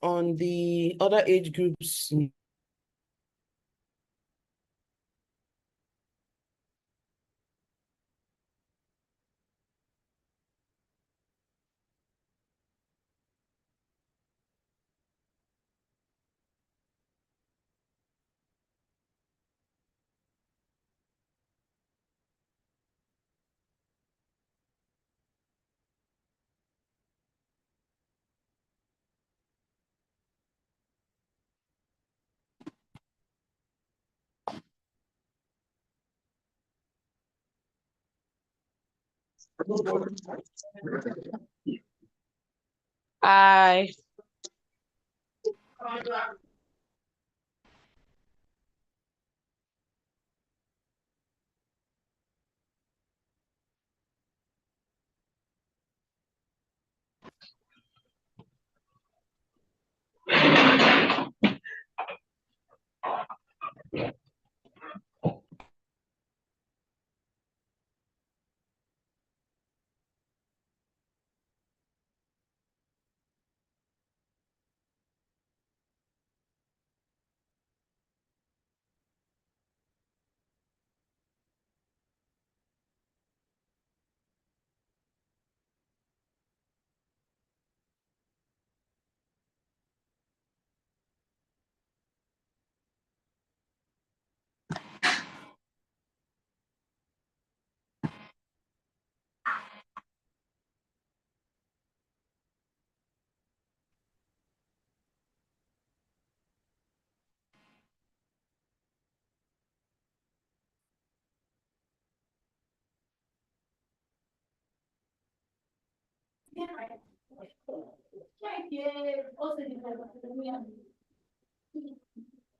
on the other age groups. I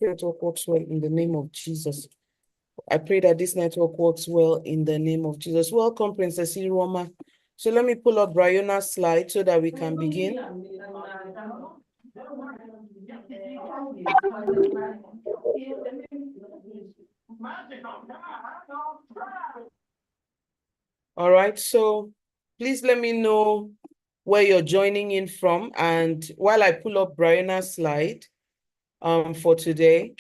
Network works well in the name of Jesus. I pray that this network works well in the name of Jesus. Welcome, Princess Iroma. So let me pull up Briona's slide so that we can begin. All right, so please let me know where you're joining in from. And while I pull up Briona's slide for today.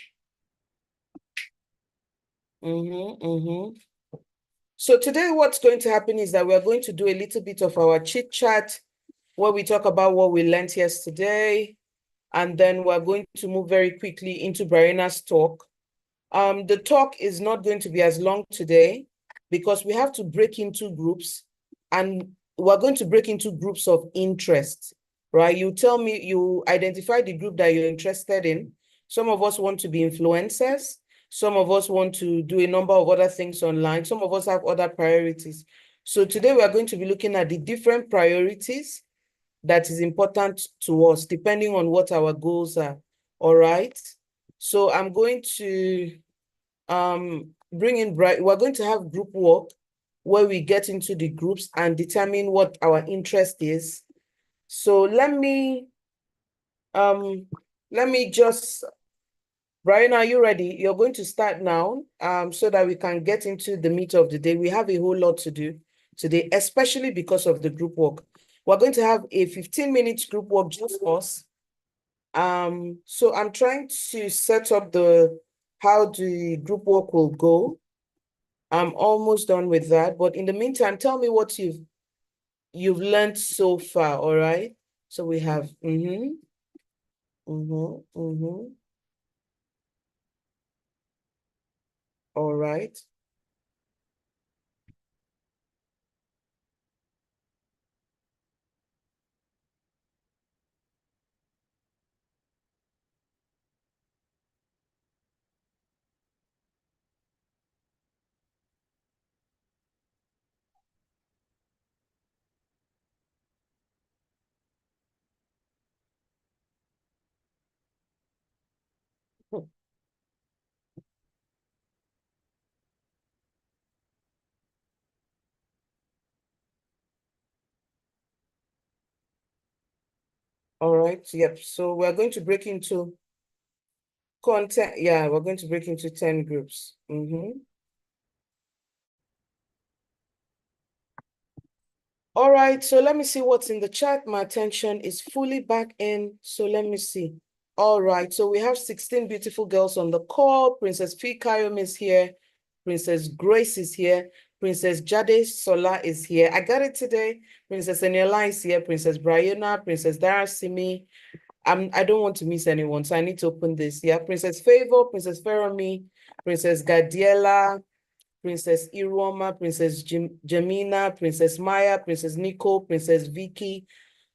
So today what's going to happen is that we're going to do a little bit of our chit chat where we talk about what we learned yesterday. And then we're going to move very quickly into Briona's talk. The talk is not going to be as long today because we have to break into groups, and we're going to break into groups of interest, right? You tell me, you identify the group that you're interested in. Some of us want to be influencers. Some of us want to do a number of other things online. Some of us have other priorities. So today we are going to be looking at the different priorities that is important to us, depending on what our goals are. All right. So I'm going to bring in we're going to have group work where we get into the groups and determine what our interest is. So let me just, Brian, are you ready? You're going to start now so that we can get into the meat of the day. We have a whole lot to do today, especially because of the group work. We're going to have a 15-minute group work just for us. So I'm trying to set up how the group work will go. I'm almost done with that, but in the meantime, tell me what you've learned so far, all right? So we have all right. All right, yep. So we're going to break into content. Yeah, we're going to break into 10 groups. All right, so let me see what's in the chat. My attention is fully back in, so let me see. All right, so we have 16 beautiful girls on the call. Princess Fikayom is here. Princess Grace is here. Princess Jade Sola is here. I got it today. Princess Eniola is here. Princess Brianna, Princess Darasimi. I don't want to miss anyone, so I need to open this. Yeah, Princess Favor, Princess Feromi, Princess Gadiela, Princess Iroma, Princess Jamina, Princess Maya, Princess Nico, Princess Vicky.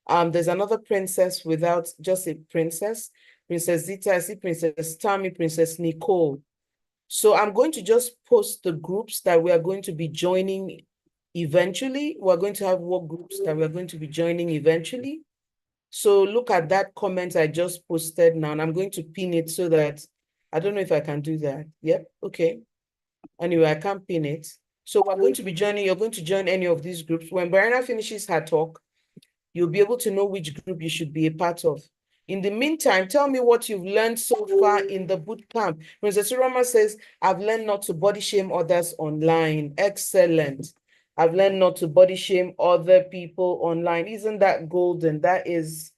There's another princess without just a princess. Princess Zita, I see Princess Tammy, Princess Nicole. So I'm going to just post the groups that we are going to be joining eventually. We're going to have work groups that we're going to be joining eventually. So look at that comment I just posted now, and I'm going to pin it so that, I don't know if I can do that. Yep, okay. Anyway, I can't pin it. So we're going to be joining, you're going to join any of these groups. When Brianna finishes her talk, you'll be able to know which group you should be a part of. In the meantime, tell me what you've learned so far in the boot camp. Princess Roma says, I've learned not to body shame others online. Excellent. I've learned not to body shame other people online. Isn't that golden? That is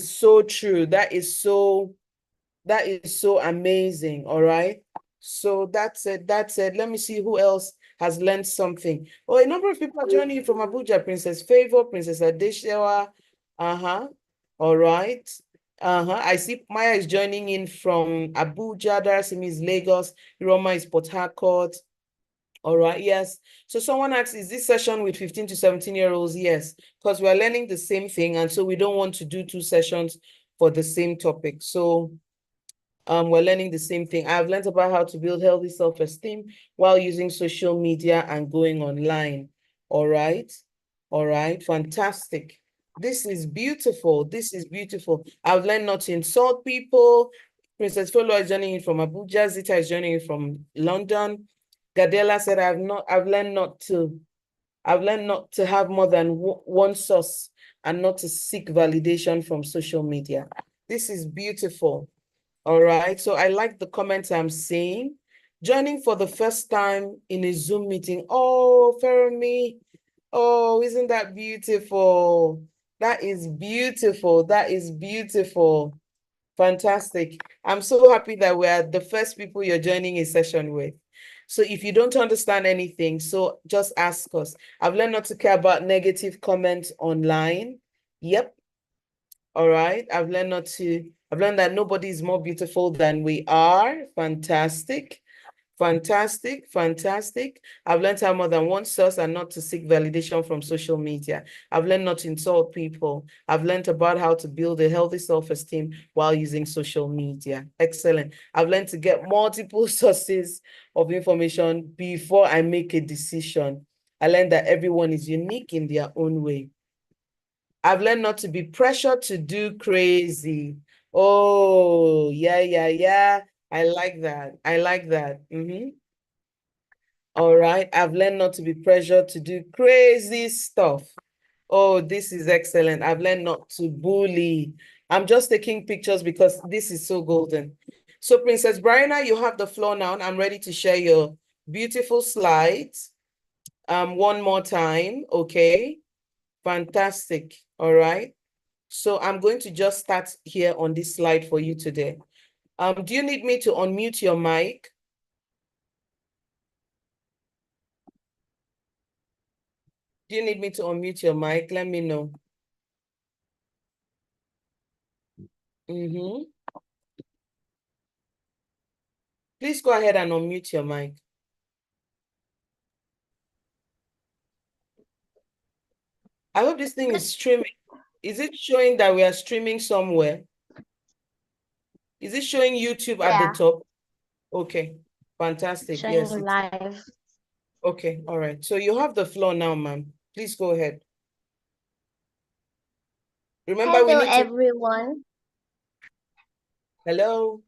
so true. That is so amazing. All right. So that's it. Let me see who else has learned something. Oh, a number of people are joining you from Abuja. Princess Favor, Princess Adeshewa. All right. I see Maya is joining in from Abuja. Darasimi is Lagos. Roma is Port Harcourt. All right, yes. So someone asks, is this session with 15 to 17-year-olds? Yes, because we're learning the same thing, and so we don't want to do 2 sessions for the same topic. So we're learning the same thing. I've learned about how to build healthy self-esteem while using social media and going online. All right. Fantastic. This is beautiful. This is beautiful. I've learned not to insult people. Princess Folo is joining in from Abuja. Zita is joining in from London. Gadela said, I've learned not to have more than one source and not to seek validation from social media. This is beautiful. All right, so I like the comments I'm seeing. Joining for the first time in a Zoom meeting. Oh, Fermi. Oh, isn't that beautiful? That is beautiful. That is beautiful. Fantastic. I'm so happy that we're the first people you're joining a session with. So if you don't understand anything, so just ask us. I've learned not to care about negative comments online. Yep. All right. I've learned that nobody is more beautiful than we are. Fantastic. Fantastic. I've learned to have more than one source and not to seek validation from social media. I've learned not to insult people. I've learned about how to build a healthy self-esteem while using social media. Excellent. I've learned to get multiple sources of information before I make a decision. I learned that everyone is unique in their own way. I've learned not to be pressured to do crazy. Oh, yeah. I like that. All right. I've learned not to be pressured to do crazy stuff. Oh, this is excellent. I've learned not to bully. I'm just taking pictures because this is so golden. So Princess Brianna, you have the floor now, and I'm ready to share your beautiful slides. One more time, okay? Fantastic. All right. So I'm going to just start here on this slide for you today. Do you need me to unmute your mic? Do you need me to unmute your mic? Let me know. Please go ahead and unmute your mic. I hope this thing is streaming. Is it showing that we are streaming somewhere? Is it showing YouTube at the top? Okay, fantastic. Showing Yes. live. Okay, all right. So you have the floor now, ma'am. Please go ahead. Remember, we Hello, need to... everyone. Hello.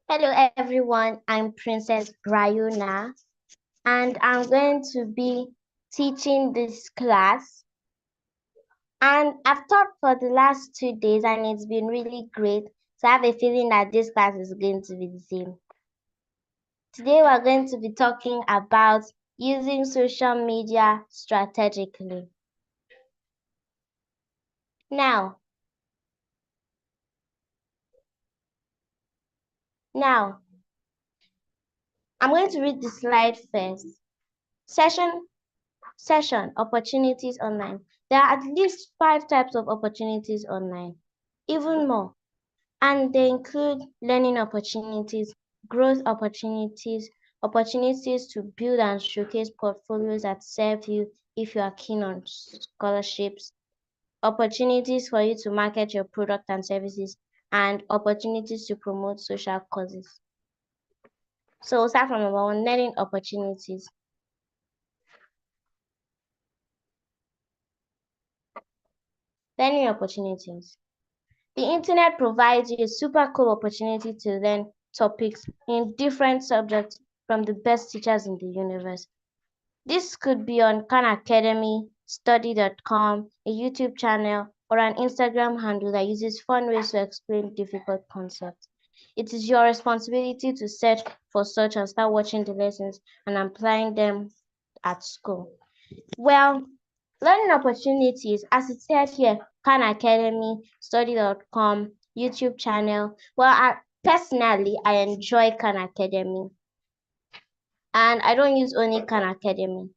Hello, everyone. I'm Princess Brianna, and I'm going to be teaching this class. And I've taught for the last 2 days, and it's been really great. So I have a feeling that this class is going to be the same. Today, we're going to be talking about using social media strategically. Now, I'm going to read the slide first. Session opportunities online. There are at least 5 types of opportunities online, even more. And they include learning opportunities, growth opportunities, opportunities to build and showcase portfolios that serve you if you are keen on scholarships, opportunities for you to market your product and services, and opportunities to promote social causes. So we'll start from number 1, learning opportunities. Learning opportunities. The internet provides you a super cool opportunity to learn topics in different subjects from the best teachers in the universe. This could be on Khan Academy, study.com, a YouTube channel, or an Instagram handle that uses fun ways to explain difficult concepts. It is your responsibility to search for such and start watching the lessons and applying them at school. Well, learning opportunities, as it said here, Khan Academy, study.com, YouTube channel. Well, personally, I enjoy Khan Academy. And I don't use only Khan Academy.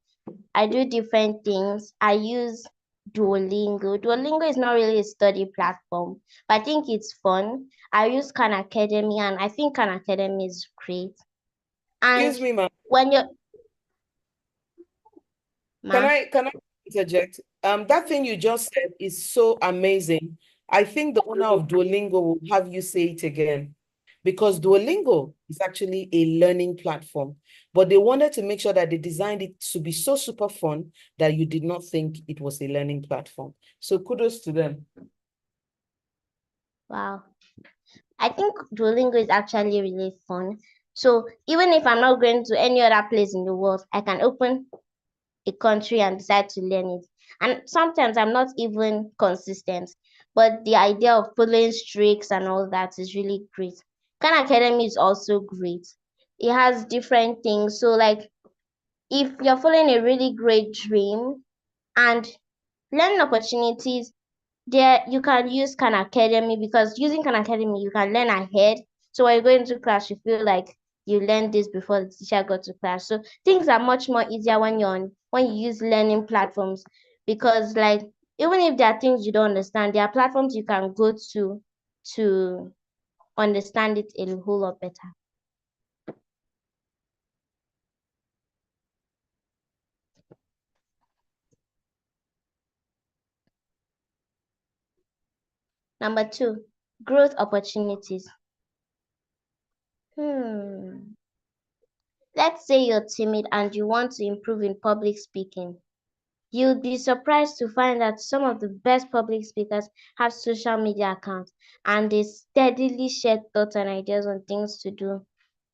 I do different things. I use Duolingo. Duolingo is not really a study platform, but I think it's fun. I use Khan Academy, and I think Khan Academy is great. And Excuse me, ma'am. when you're... Can I interject? That thing you just said is so amazing. I think the owner of Duolingo will have you say it again, because Duolingo is actually a learning platform, but they wanted to make sure that they designed it to be so super fun that you did not think it was a learning platform. So kudos to them. Wow. I think Duolingo is actually really fun. So even if I'm not going to any other place in the world, I can open a country and decide to learn it. And sometimes I'm not even consistent, but the idea of following streaks and all that is really great. Khan Academy is also great. It has different things. So like if you're following a really great dream and learning opportunities, there you can use Khan Academy, because using Khan Academy you can learn ahead. So when you go into class, you feel like you learned this before the teacher got to class. So things are much more easier when you use learning platforms, because like even if there are things you don't understand, there are platforms you can go to understand it a whole lot better. Number 2, growth opportunities. Let's say you're timid and you want to improve in public speaking. You'll be surprised to find that some of the best public speakers have social media accounts, and they steadily share thoughts and ideas on things to do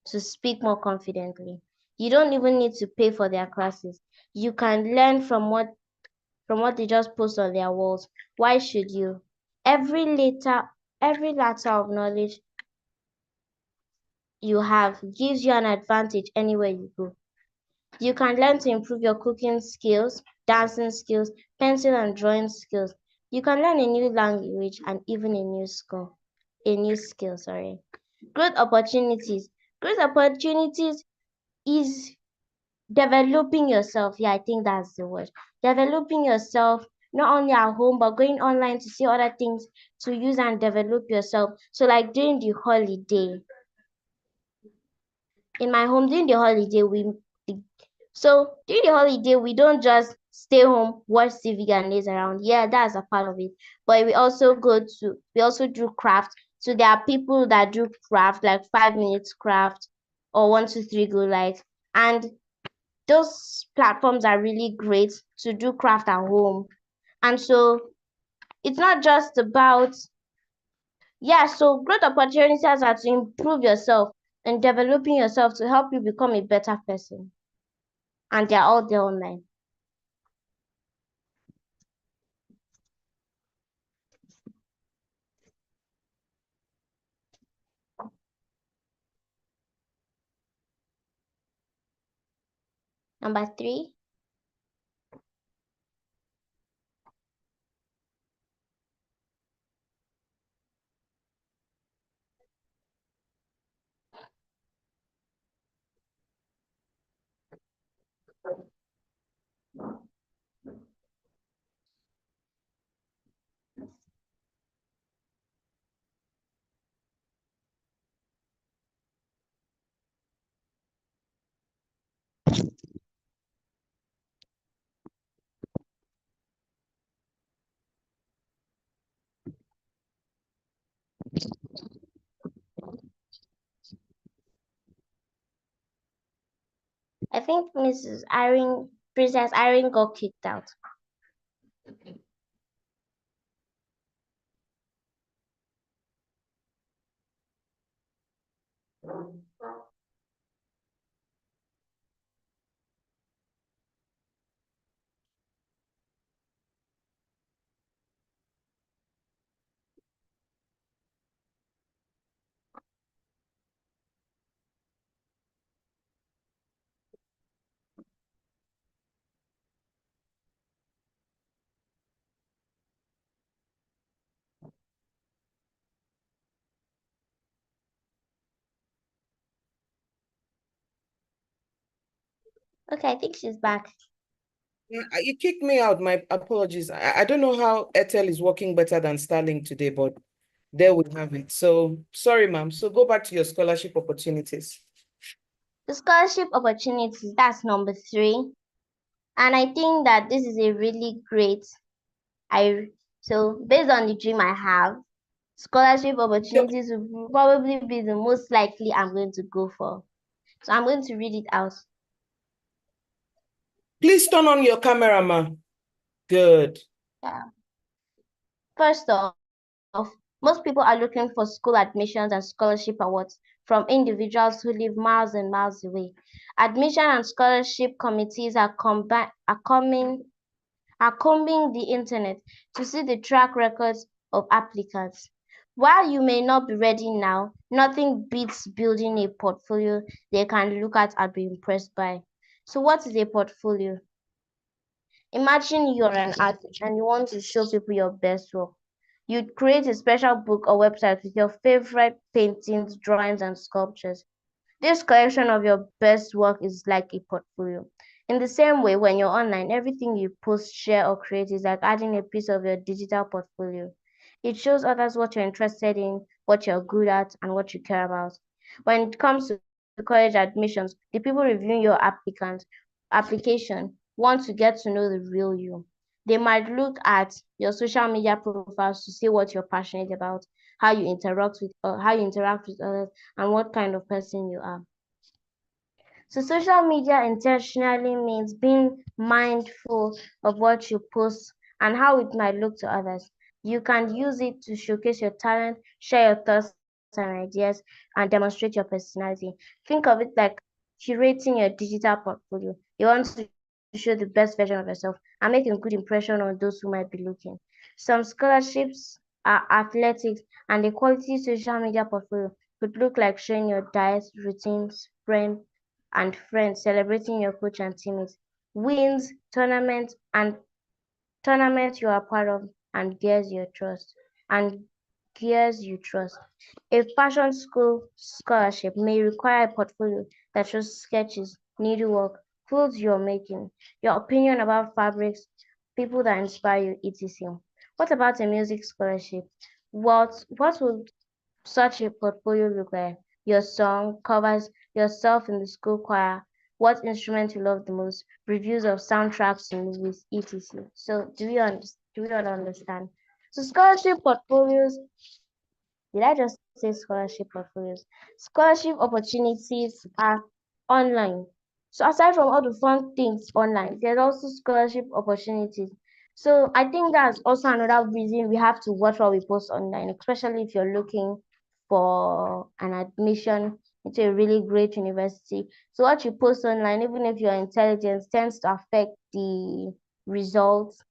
to speak more confidently. You don't even need to pay for their classes. You can learn from what they just post on their walls. Why should you? Every letter of knowledge you have gives you an advantage anywhere you go. You can learn to improve your cooking skills, dancing skills, pencil and drawing skills. You can learn a new language and even a new skill. Growth opportunities. Growth opportunities is developing yourself. Yeah, I think that's the word. Developing yourself, not only at home, but going online to see other things to use and develop yourself. So like during the holiday, in my home, during the holiday, we don't just stay home, watch TV and laze around. Yeah, that's a part of it. But we also do craft. So there are people that do craft, like 5 minutes craft or 1, 2, 3 go live. And those platforms are really great to do craft at home. And so it's not just about, so growth opportunities are to improve yourself and developing yourself to help you become a better person. And they're all there online. Number 3. I think Princess Irene got kicked out. Okay, I think she's back. Yeah, you kicked me out. My apologies. I don't know how Airtel is working better than Starlink today, but there we have it. So sorry, ma'am. So go back to your scholarship opportunities. The scholarship opportunities, that's number 3. And I think that this is a really great, so based on the dream I have, scholarship opportunities will probably be the most likely I'm going to go for. So I'm going to read it out. Please turn on your camera, ma'am. Good. Yeah. First off, most people are looking for school admissions and scholarship awards from individuals who live miles and miles away. Admission and scholarship committees are combing the internet to see the track records of applicants. While you may not be ready now, nothing beats building a portfolio they can look at and be impressed by. So what is a portfolio? Imagine you're an artist and you want to show people your best work. You'd create a special book or website with your favorite paintings, drawings, and sculptures. This collection of your best work is like a portfolio. In the same way, when you're online, everything you post, share, or create is like adding a piece of your digital portfolio. It shows others what you're interested in, what you're good at, and what you care about. When it comes to college admissions, the people reviewing your application want to get to know the real you. They might look at your social media profiles to see what you're passionate about, how you interact with others, and what kind of person you are. So social media intentionally means being mindful of what you post and how it might look to others. You can use it to showcase your talent, share your thoughts and ideas, and demonstrate your personality. Think of it like curating your digital portfolio. You want to show the best version of yourself and make a good impression on those who might be looking. Some scholarships are athletics, and a quality social media portfolio could look like showing your diet, routines, friends, celebrating your coach and teammates, wins, tournaments you are part of, and gears you trust. A fashion school scholarship may require a portfolio that shows sketches, needlework, clothes you're making, your opinion about fabrics, people that inspire you, etc. What about a music scholarship? What would such a portfolio look like? Your song covers, yourself in the school choir, what instrument you love the most, reviews of soundtracks to movies, etc. So do we all understand? So scholarship portfolios, did I just say scholarship portfolios? Scholarship opportunities are online. So aside from all the fun things online, there's also scholarship opportunities. So I think that's also another reason we have to watch what we post online, especially if you're looking for an admission into a really great university. So what you post online, even if your intelligence, tends to affect the results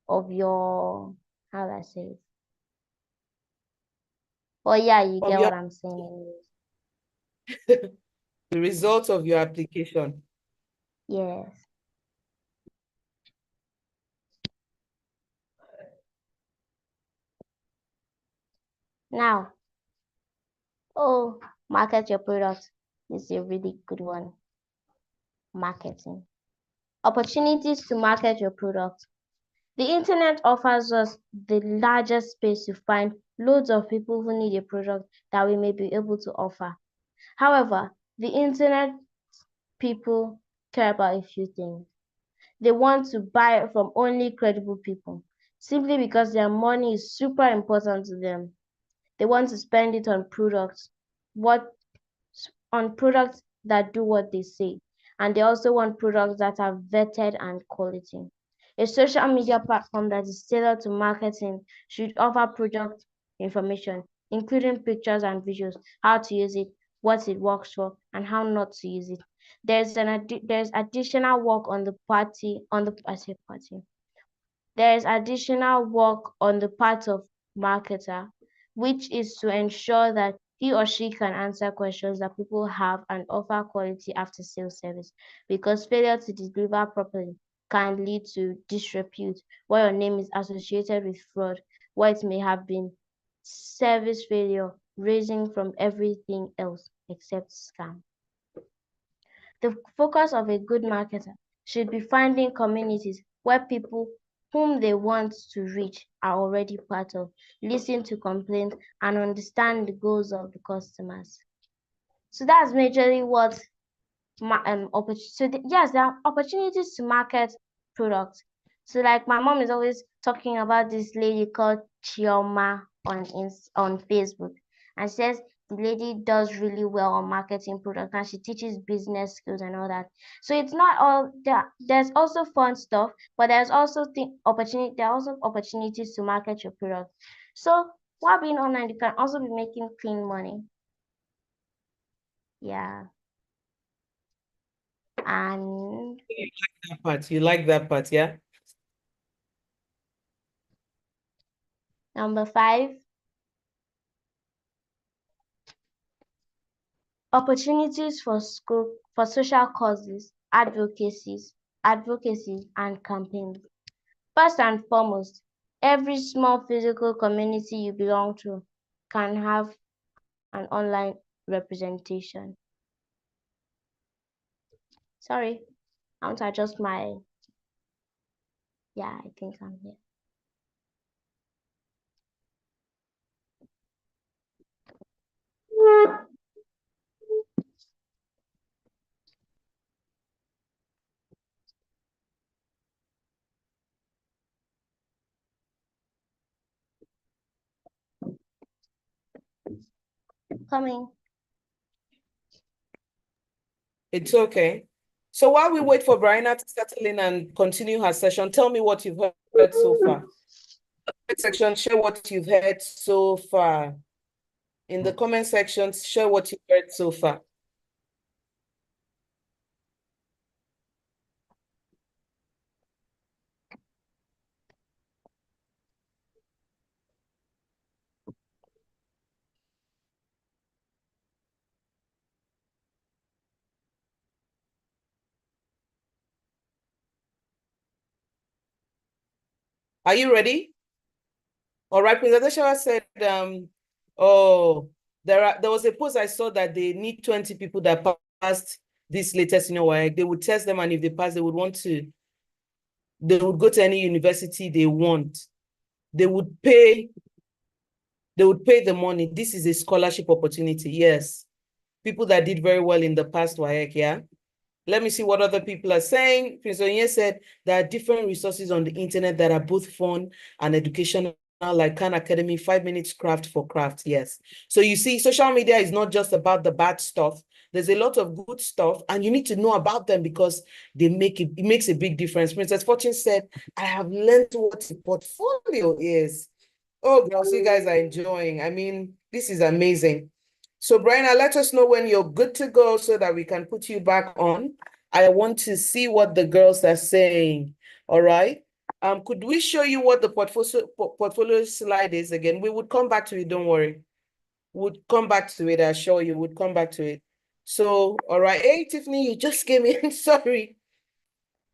of your, how do I say it? Oh yeah, you Of get your what I'm saying. the results of your application. Yes. Now, oh, market your product is a really good one. Marketing. Opportunities to market your product. The internet offers us the largest space to find loads of people who need a product that we may be able to offer. However, the internet people care about a few things. They want to buy from only credible people, simply because their money is super important to them. They want to spend it on products, that do what they say. And they also want products that are vetted and quality. A social media platform that is tailored to marketing should offer product information, including pictures and videos, how to use it, what it works for, and how not to use it. There's additional work on the There is additional work on the part of marketer, which is to ensure that he or she can answer questions that people have and offer quality after-sales service, because failure to deliver properly can lead to disrepute, where your name is associated with fraud, where it may have been service failure raising from everything else except scam. The focus of a good marketer should be finding communities where people whom they want to reach are already part of, listen to complaints, and understand the goals of the customers. So that's majorly what yes, there are opportunities to market products. So like my mom is always talking about this lady called Chioma on Facebook, and says the lady does really well on marketing products and she teaches business skills and all that. So it's not all there. There's also fun stuff, but there's also there are also opportunities to market your product. So while being online, you can also be making clean money. Yeah. And You like that part, yeah? number 5, opportunities for social causes, advocacies, and campaigns. First and foremost, every small physical community you belong to can have an online representation. Sorry, I want to adjust my, yeah, I think I'm here. Coming. It's okay. So while we wait for Brianna to settle in and continue her session, tell me what you've heard so far. Section, share what you've heard so far. In the comment section, share what you've heard so far. Are you ready? All right, President Shawa said, oh, there was a post I saw that they need 20 people that passed this latest, they would test them, and if they pass, they would go to any university they want. They would pay the money. This is a scholarship opportunity, yes. People that did very well in the past, WAEC, yeah? Let me see what other people are saying. Prince Onye said there are different resources on the internet that are both fun and educational, like Khan Academy, 5 minutes craft for craft, yes. So you see, social media is not just about the bad stuff. There's a lot of good stuff, and you need to know about them because it makes a big difference. Princess Fortune said, I have learned what a portfolio is. Oh, girls, you guys are enjoying. I mean, this is amazing. So, Brianna, let us know when you're good to go so that we can put you back on. I want to see what the girls are saying. All right. Could we show you what the portfolio slide is again? We would come back to it, don't worry. Would come back to it, I assure you, would come back to it. So, all right. Hey, Tiffany, you just came in. Sorry.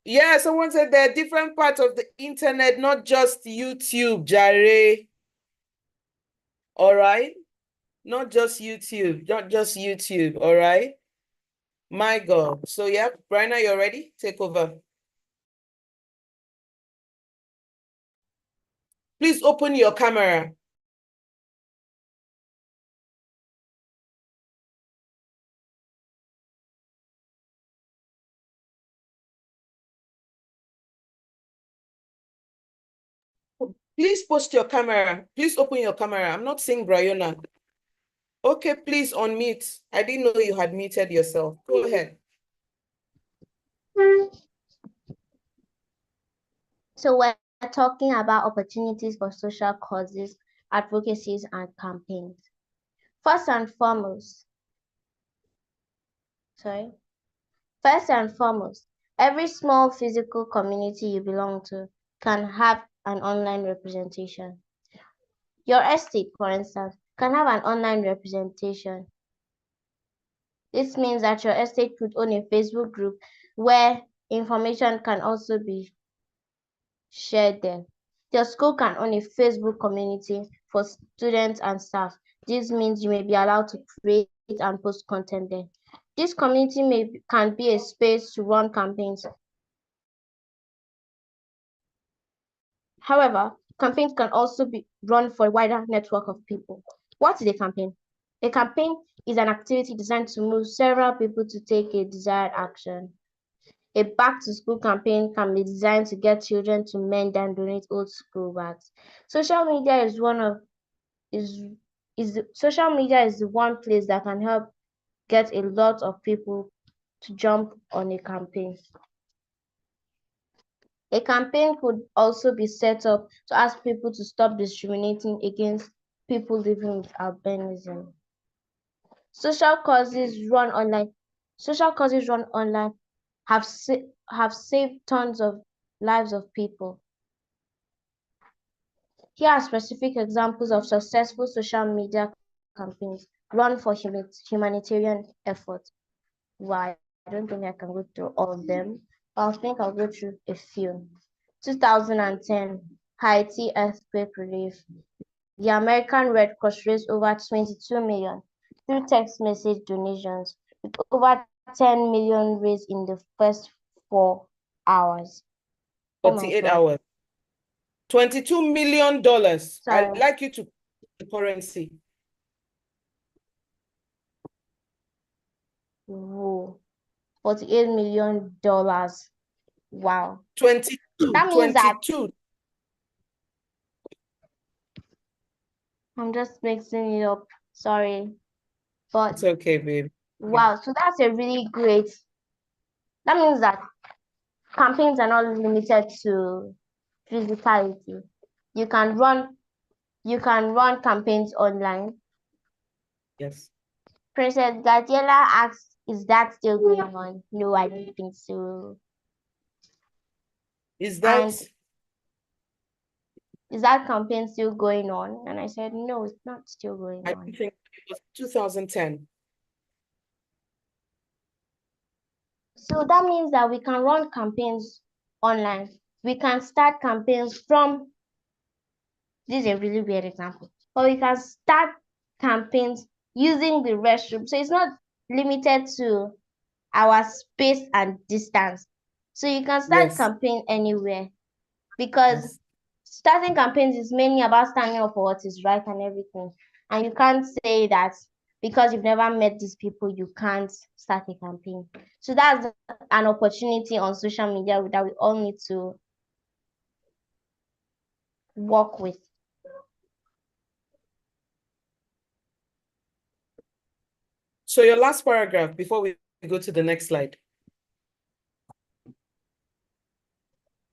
Yeah, someone said there are different parts of the internet, not just YouTube, Jare. All right? Not just YouTube, not just YouTube, all right? My God. So yeah, Bryna, you're ready? Take over. Please open your camera. Please post your camera. Please open your camera. I'm not seeing Bryona. Okay, please unmute. I didn't know you had muted yourself. Go ahead. So we're talking about opportunities for social causes, advocacies, and campaigns. First and foremost, every small physical community you belong to can have an online representation. Your estate, for instance, can have an online representation. This means that your estate could own a Facebook group where information can also be shared there. Your school can own a Facebook community for students and staff. This means you may be allowed to create and post content there. This community can be a space to run campaigns. However, campaigns can also be run for a wider network of people. What is a campaign? A campaign is an activity designed to move several people to take a desired action. A back-to-school campaign can be designed to get children to mend and donate old school bags. Social media is social media is the one place that can help get a lot of people to jump on a campaign. A campaign could also be set up to ask people to stop discriminating against people living with albinism. Social causes run online have saved tons of lives of people. Here are specific examples of successful social media campaigns run for humanitarian efforts. Why? I don't think I can go through all of them, but I think I'll go through a few. 2010, Haiti earthquake relief. The American Red Cross raised over 22 million through text message donations, with over 10 million raised in the first 4 hours. 48 hours. $22 million. I'd like you to put the currency. Whoa. $48 million. Wow. 22. That means 22. that I'm just mixing it up. Sorry. But it's okay, babe. Wow, so that's a really great. That means that campaigns are not limited to physicality. You can run campaigns online. Yes. Princess Gadiela asks, is that still going on? No, I don't think so. Is that campaign still going on? And I said, no, it's not still going on. I think it was 2010. So that means that we can run campaigns online. We can start campaigns from, this is a really weird example, but we can start campaigns using the restroom. So it's not limited to our space and distance. So you can start campaign anywhere, because starting campaigns is mainly about standing up for what is right and everything. And you can't say that because you've never met these people, you can't start a campaign. So that's an opportunity on social media that we all need to work with. So your last paragraph before we go to the next slide.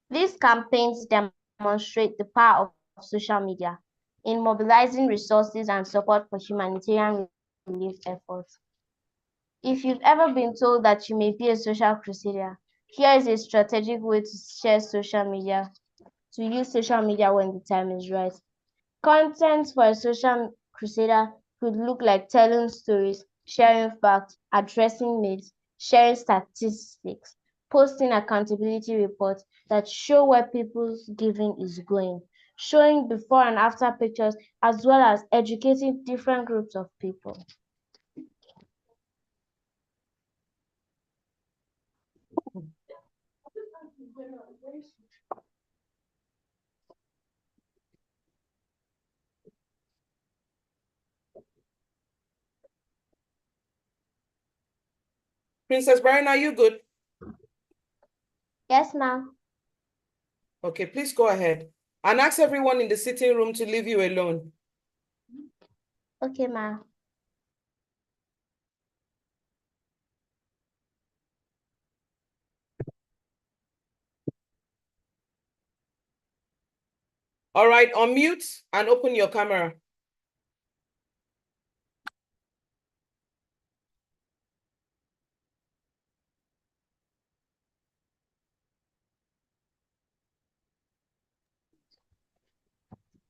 These campaigns demonstrate the power of social media in mobilizing resources and support for humanitarian relief efforts. If you've ever been told that you may be a social crusader, here is a strategic way to share social media, to use social media when the time is right. Content for a social crusader could look like telling stories, sharing facts, addressing myths, sharing statistics, posting accountability reports that show where people's giving is going, showing before and after pictures, as well as educating different groups of people. Princess Brian, are you good? Yes, ma'am. Okay, please go ahead. And ask everyone in the sitting room to leave you alone. Okay, ma'am. All right, unmute and open your camera.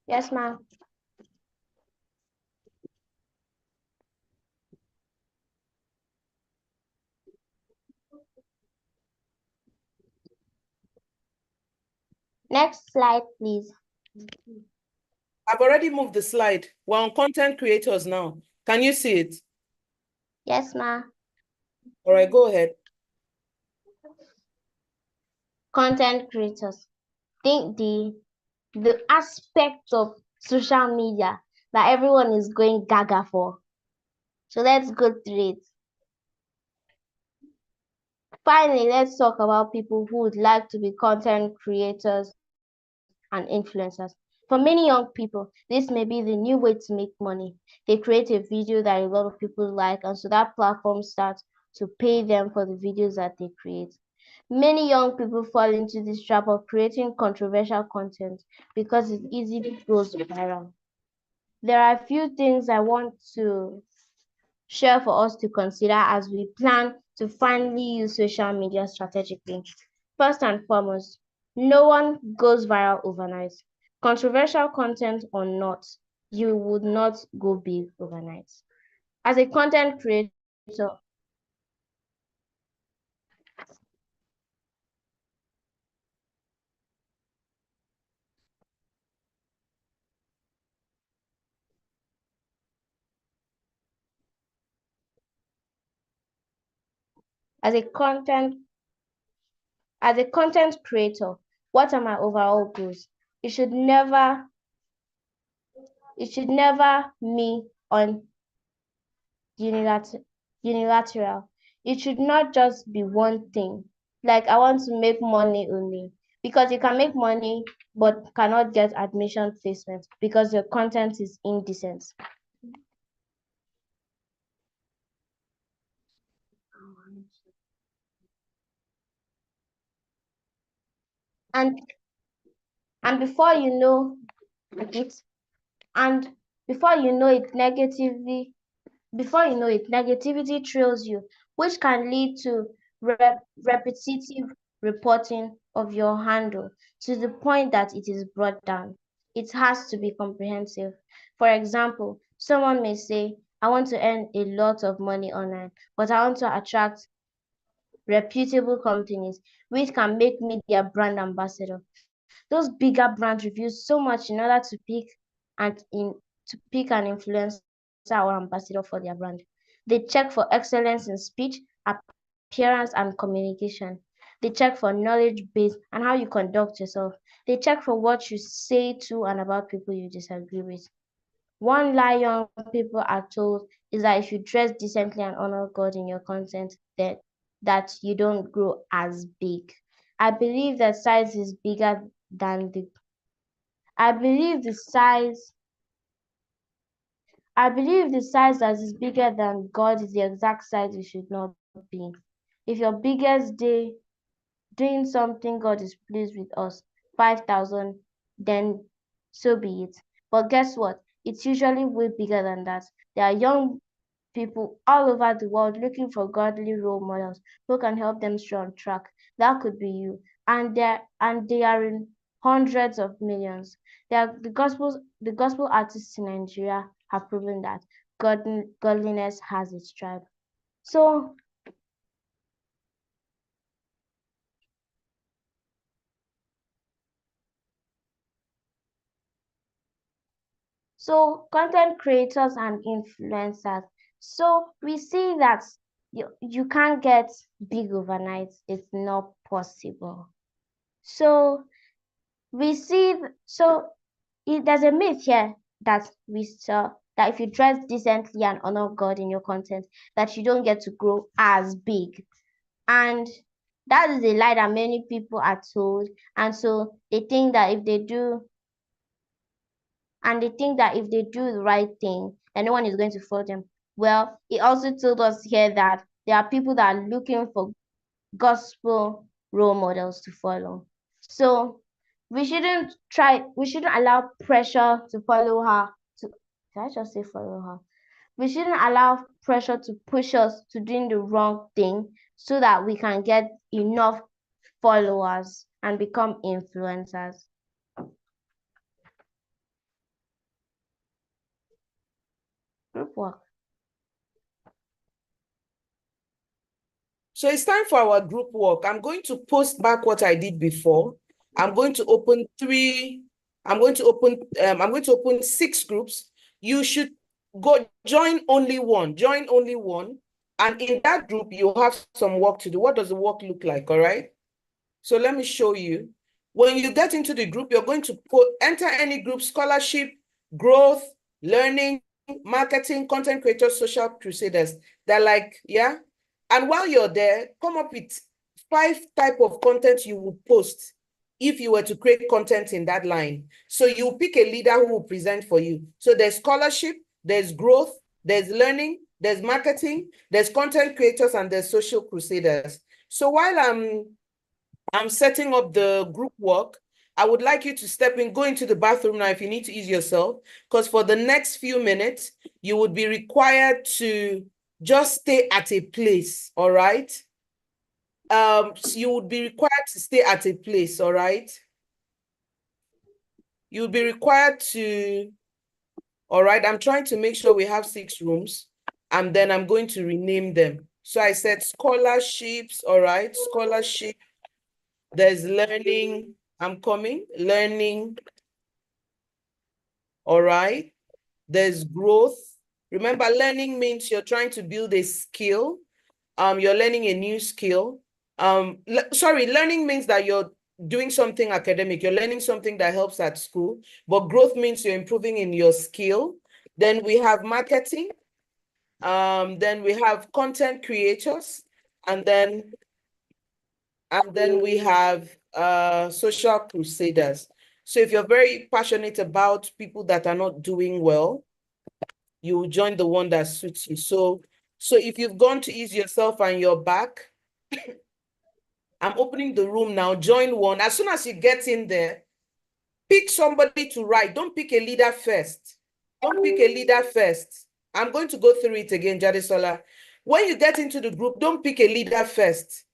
Yes, ma'am. Next slide, please. I've already moved the slide. We're on content creators now. Can you see it? Yes, ma'am. All right, go ahead. Content creators. Think the aspect of social media that everyone is going gaga for. So let's go through it. Finally, let's talk about people who would like to be content creators and influencers. For many young people, this may be the new way to make money. They create a video that a lot of people like, and so that platform starts to pay them for the videos that they create. Many young people fall into this trap of creating controversial content because it easily goes viral. There are a few things I want to share for us to consider as we plan to finally use social media strategically. First and foremost, no one goes viral overnight. Controversial content or not, you would not go big overnight. As a content creator, as a content creator, what are my overall goals? It should never be on unilateral. It should not just be one thing. Like I want to make money only, because you can make money but cannot get admission placement because your content is indecent. And before you know it, and before you know it, negativity trails you, which can lead to repetitive reporting of your handle to the point that it is brought down. It has to be comprehensive. For example, someone may say, I want to earn a lot of money online, but I want to attract reputable companies which can make me their brand ambassador. Those bigger brands review so much in order to pick an influencer or ambassador for their brand. They check for excellence in speech, appearance, and communication. They check for knowledge base and how you conduct yourself. They check for what you say to and about people you disagree with. One lie young people are told is that if you dress decently and honor God in your content, that you don't grow as big. I believe that size is bigger than the I believe the size that is bigger than God is the exact size you should not be. If your biggest day doing something God is pleased with us, 5,000, then so be it. But guess what? It's usually way bigger than that. There are young people all over the world looking for godly role models who can help them stay on track. That could be you. And they are in hundreds of millions. The gospel artists in Nigeria have proven that godliness has its tribe. So So content creators and influencers. So we see that you can't get big overnight. It's not possible. So we see, there's a myth here that we saw that if you dress decently and honor God in your content, that you don't get to grow as big. And that is a lie that many people are told. And so they think that if they do the right thing, then no one is going to follow them. Well, it also told us here that there are people that are looking for gospel role models to follow. So we shouldn't allow pressure to follow her. Did I just say follow her? We shouldn't allow pressure to push us to doing the wrong thing so that we can get enough followers and become influencers. Group work. So it's time for our group work. I'm going to post back what I did before. I'm going to open 6 groups. You should join only one. And in that group, you have some work to do. What does the work look like? All right. So let me show you. When you get into the group, you're going to enter any group: scholarship, growth, learning, marketing, content creators, social crusaders. They're like, yeah. And while you're there, come up with 5 types of content you would post if you were to create content in that line. So you pick a leader who will present for you. So there's scholarship, there's growth, there's learning, there's marketing, there's content creators, and there's social crusaders. So while I'm setting up the group work, I would like you to go into the bathroom now if you need to ease yourself, because for the next few minutes, you would be required to just stay at a place, all right? So you would be required to stay at a place, all right? You'll be required to, all right, I'm trying to make sure we have 6 rooms, and then I'm going to rename them. So I said scholarships, all right, scholarship. There's learning, learning, all right? There's growth. Remember, learning means you're trying to build a skill. You're learning a new skill. Learning means that you're doing something academic. You're learning something that helps at school. But growth means you're improving in your skill. Then we have marketing. Then we have content creators. And then we have social crusaders. So if you're very passionate about people that are not doing well, you will join the one that suits you. So if you've gone to ease yourself and you're back, I'm opening the room now. Join one. As soon as you get in there, pick somebody to write. Don't pick a leader first. Don't pick a leader first. I'm going to go through it again, Jadesola. When you get into the group, don't pick a leader first.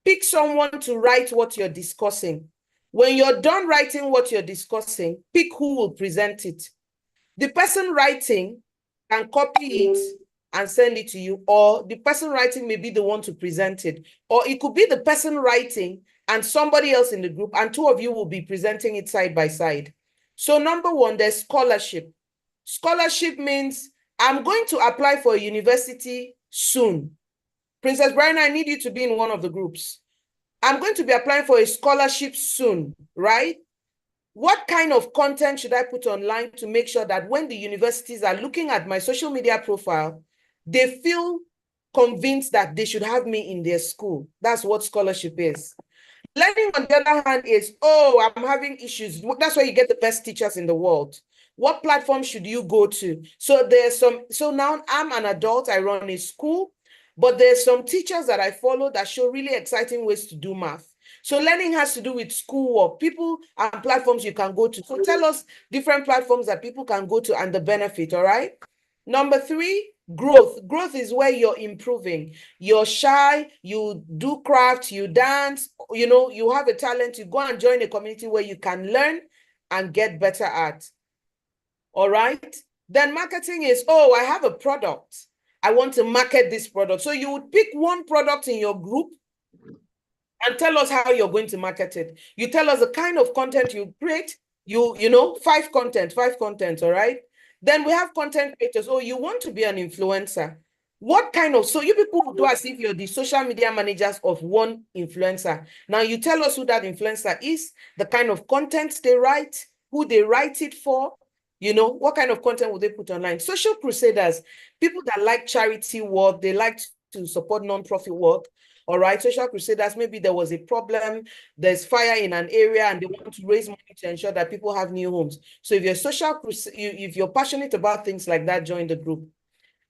Pick someone to write what you're discussing. When you're done writing what you're discussing, pick who will present it. The person writing can copy it and send it to you, or the person writing may be the one to present it, or it could be the person writing and somebody else in the group, and 2 of you will be presenting it side by side. So number 1, there's scholarship. Scholarship means I'm going to apply for a university soon. Princess Brian, I need you to be in one of the groups. I'm going to be applying for a scholarship soon, right? What kind of content should I put online to make sure that when the universities are looking at my social media profile, they feel convinced that they should have me in their school? That's what scholarship is. Learning, on the other hand, is, oh, I'm having issues. That's why you get the best teachers in the world. What platform should you go to? So now I'm an adult, I run a school, but there's some teachers that I follow that show really exciting ways to do math. So learning has to do with schoolwork, people and platforms you can go to. So tell us different platforms that people can go to and the benefit, all right? Number 3, growth. Growth is where you're improving. You're shy, you do craft, you dance, you have a talent, you go and join a community where you can learn and get better at. All right? Then marketing is, oh, I have a product. I want to market this product. So you would pick one product in your group and tell us how you're going to market it. You tell us the kind of content you create, 5 content, all right? Then we have content creators. Oh, you want to be an influencer. What kind of, so you people do as if you're the social media managers of one influencer. Now you tell us who that influencer is, the kind of content they write, who they write it for, you know, what kind of content will they put online? Social crusaders, people that like charity work, they like to support non-profit work. All right, social crusaders, maybe there was a problem, there's fire in an area and they want to raise money to ensure that people have new homes. So if you're if you're passionate about things like that, join the group.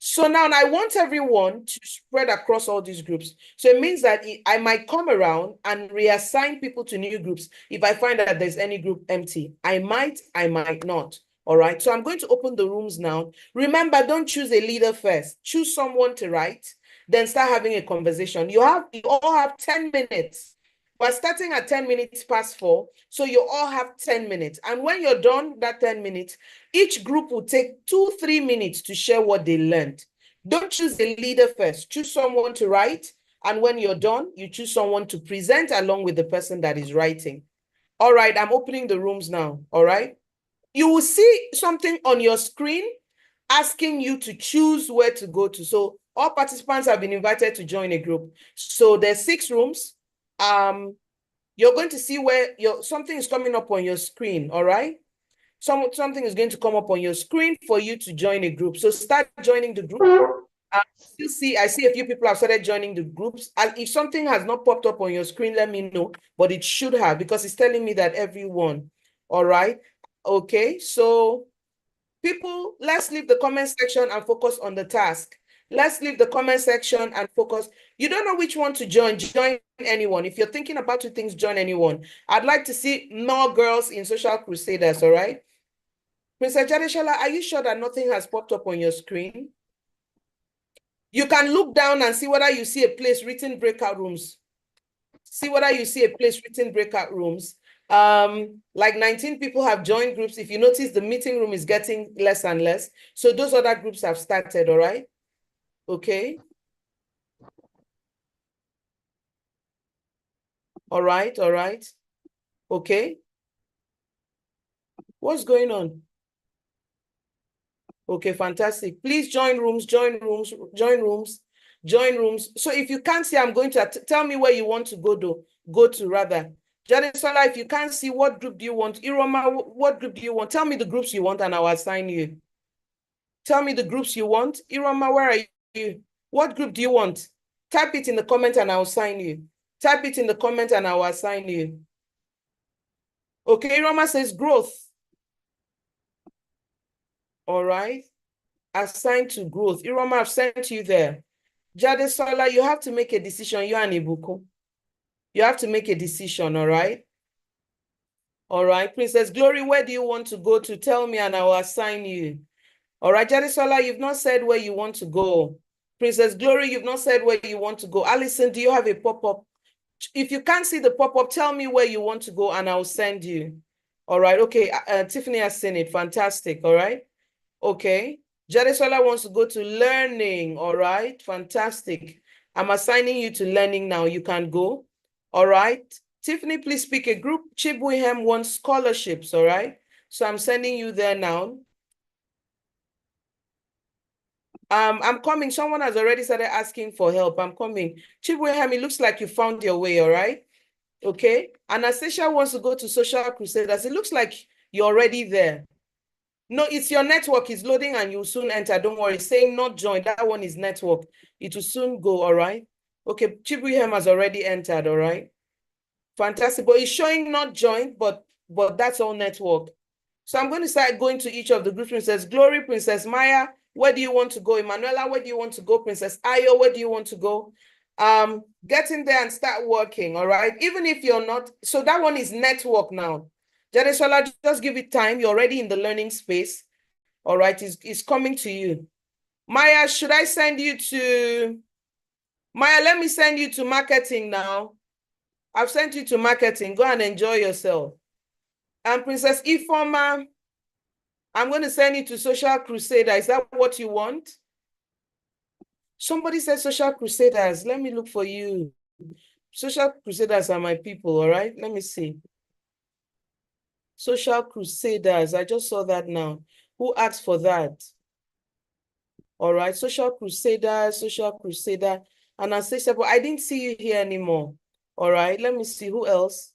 So now I want everyone to spread across all these groups. So it means that I might come around and reassign people to new groups. If I find that there's any group empty, I might not. All right. So I'm going to open the rooms now. Remember, don't choose a leader first. Choose someone to write, then start having a conversation. You all have 10 minutes. We're starting at 10 minutes past 4. So you all have 10 minutes. And when you're done that 10 minutes, each group will take 2-3 minutes to share what they learned. Don't choose a leader first. Choose someone to write. And when you're done, you choose someone to present along with the person that is writing. All right, I'm opening the rooms now. All right. You will see something on your screen asking you to choose where to go to. So all participants have been invited to join a group. So there's 6 rooms. You're going to see where something is coming up on your screen. All right. Something is going to come up on your screen for you to join a group. So start joining the group. I see a few people have started joining the groups. And if something has not popped up on your screen, let me know. But it should have, because it's telling me that everyone. All right. Okay. So people, let's leave the comment section and focus on the task. Let's leave the comment section and focus. You don't know which one to join anyone. If you're thinking about 2 things, join anyone. I'd like to see more girls in Social Crusaders, all right? Princess Jadeshala, are you sure that nothing has popped up on your screen? You can look down and see whether you see a place written breakout rooms. See whether you see a place written breakout rooms. Like 19 people have joined groups. If you notice, the meeting room is getting less and less. So those other groups have started, all right? Okay. All right, all right. Okay. What's going on? Okay, fantastic. Please join rooms, join rooms, join rooms, join rooms. So if you can't see, I'm going to tell me where you want to go to rather. Jadesola, if you can't see, what group do you want? Iroma, what group do you want? Tell me the groups you want and I'll assign you. Tell me the groups you want. Iroma, where are you? What group do you want? Type it in the comment and I'll assign you. Type it in the comment and I'll assign you. Okay, Iroma says growth. All right. Assigned to growth. Iroma, I've sent you there. Jadesola, you have to make a decision. You and Ibuku. You have to make a decision, all right? All right. Princess Glory, where do you want to go to? Tell me and I will assign you. All right, Jadesola, you've not said where you want to go. Princess Glory, you've not said where you want to go. Alison, do you have a pop-up? If you can't see the pop-up, tell me where you want to go and I'll send you. All right, okay. Tiffany has seen it. Fantastic, all right? Okay. Jadesola wants to go to learning, all right? Fantastic. I'm assigning you to learning now. You can go, all right? Tiffany, please pick a group. Chibuhem wants scholarships, all right? So I'm sending you there now. I'm coming. Someone has already started asking for help. I'm coming. Chibuhem, it looks like you found your way, all right? Okay. Anastasia wants to go to Social Crusaders. It looks like you're already there. No, it's your network is loading and you'll soon enter. Don't worry. Saying not joined, that one is network. It will soon go, all right? Okay, Chibuhem has already entered, all right? Fantastic. But it's showing not joined, but that's all network. So I'm going to start going to each of the groups. Princess Glory, Princess Maya, where do you want to go? Emanuela, where do you want to go? Princess Ayo, where do you want to go? Get in there and start working, all right? Even if you're not, so that one is network now. Jadesola, just give it time. You're already in the learning space. All right, it's coming to you. Maya, should I send you to... Maya, let me send you to marketing now. I've sent you to marketing. Go and enjoy yourself. And Princess Ifoma, I'm going to send you to Social Crusader. Is that what you want? Somebody said Social Crusaders. Let me look for you. Social Crusaders are my people, all right? Let me see. Social Crusaders. I just saw that now. Who asked for that? All right, Social Crusader, Social Crusader. Anastasia, but I didn't see you here anymore. All right, let me see who else.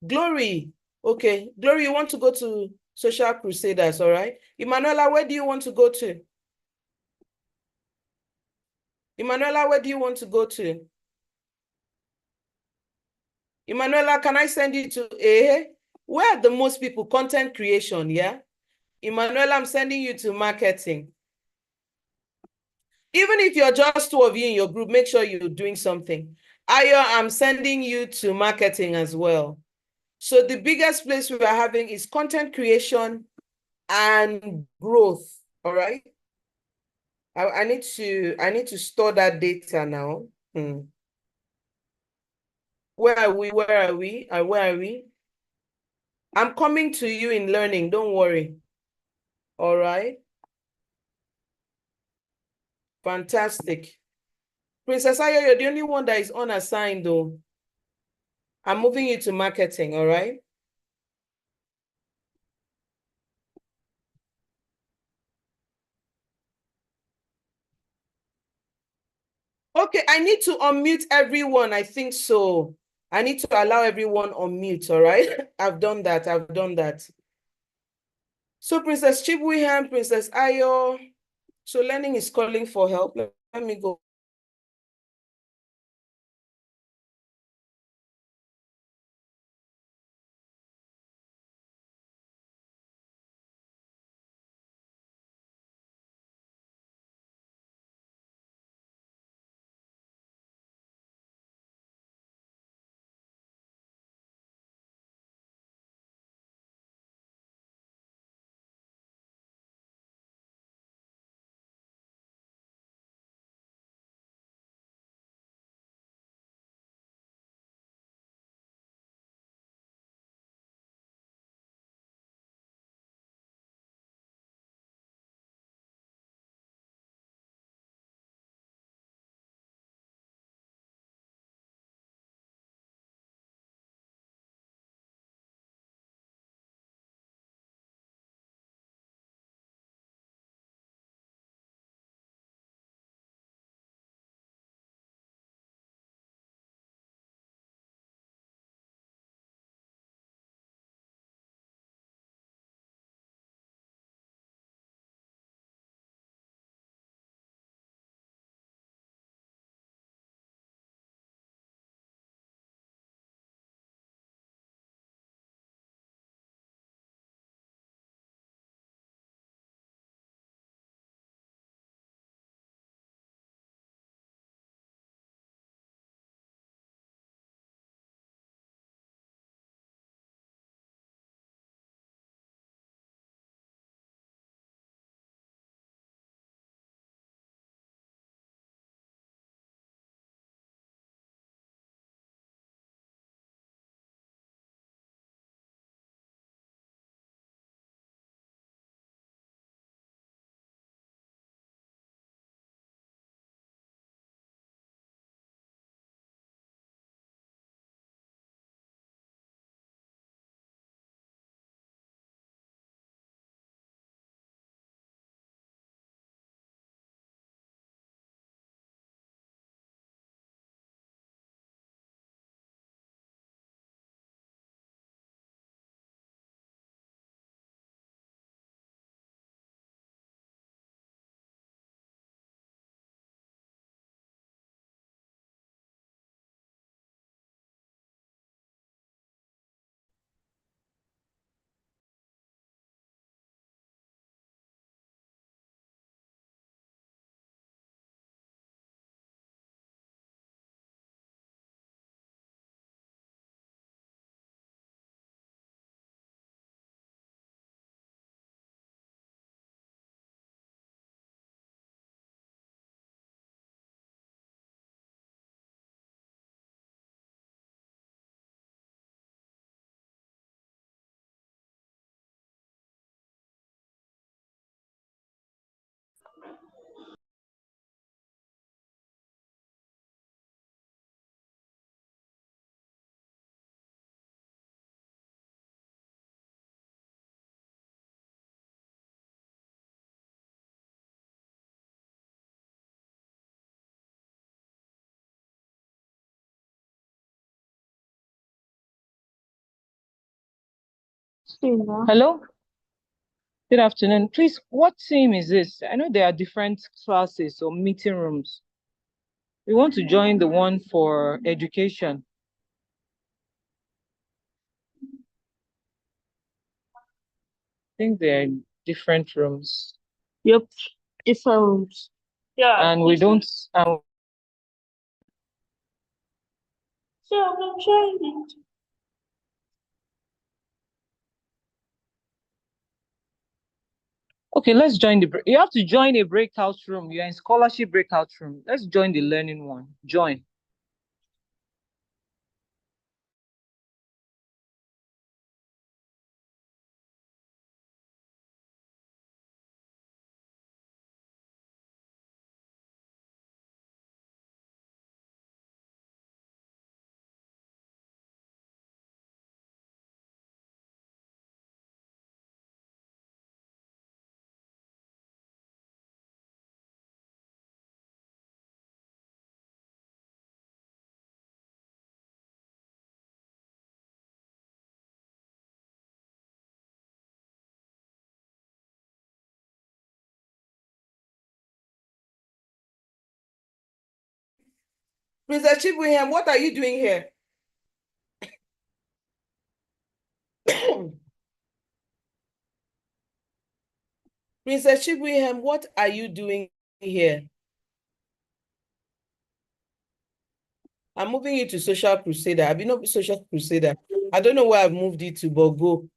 Glory. Okay, Glory, you want to go to Social Crusaders, all right? Emanuela, where do you want to go to? Emanuela, where do you want to go to? Emanuela, can I send you to where are the most people? Content creation, yeah? Emanuela, I'm sending you to marketing. Even if you're just two of you in your group, make sure you're doing something. Ayo, I'm sending you to marketing as well. So the biggest place we are having is content creation and growth. All right. I need to store that data now. Where are we? Where are we? Where are we? I'm coming to you in learning. Don't worry. All right. Fantastic. Princess Ayo, you're the only one that is unassigned though. I'm moving you to marketing, all right? Okay, I need to unmute everyone. I think so. I need to allow everyone on mute, all right? I've done that. I've done that. So Princess Chibuihan, Princess Ayo. So learning is calling for help. Let me go. Hello, good afternoon. Please, what team is this? I know there are different classes or meeting rooms. We want to join the one for education. I think they're in different rooms. Yep, different rooms. Yeah. And we don't, So I'm trying it. okay, let's join you have to join a breakout room. You're in scholarship breakout room. Let's join the learning one. Join. Mr. Chibuham, what are you doing here? Princess Chibuham, what are you doing here? I'm moving you to Social Crusader. I've been up Social Crusader. I don't know where I've moved it to, but go.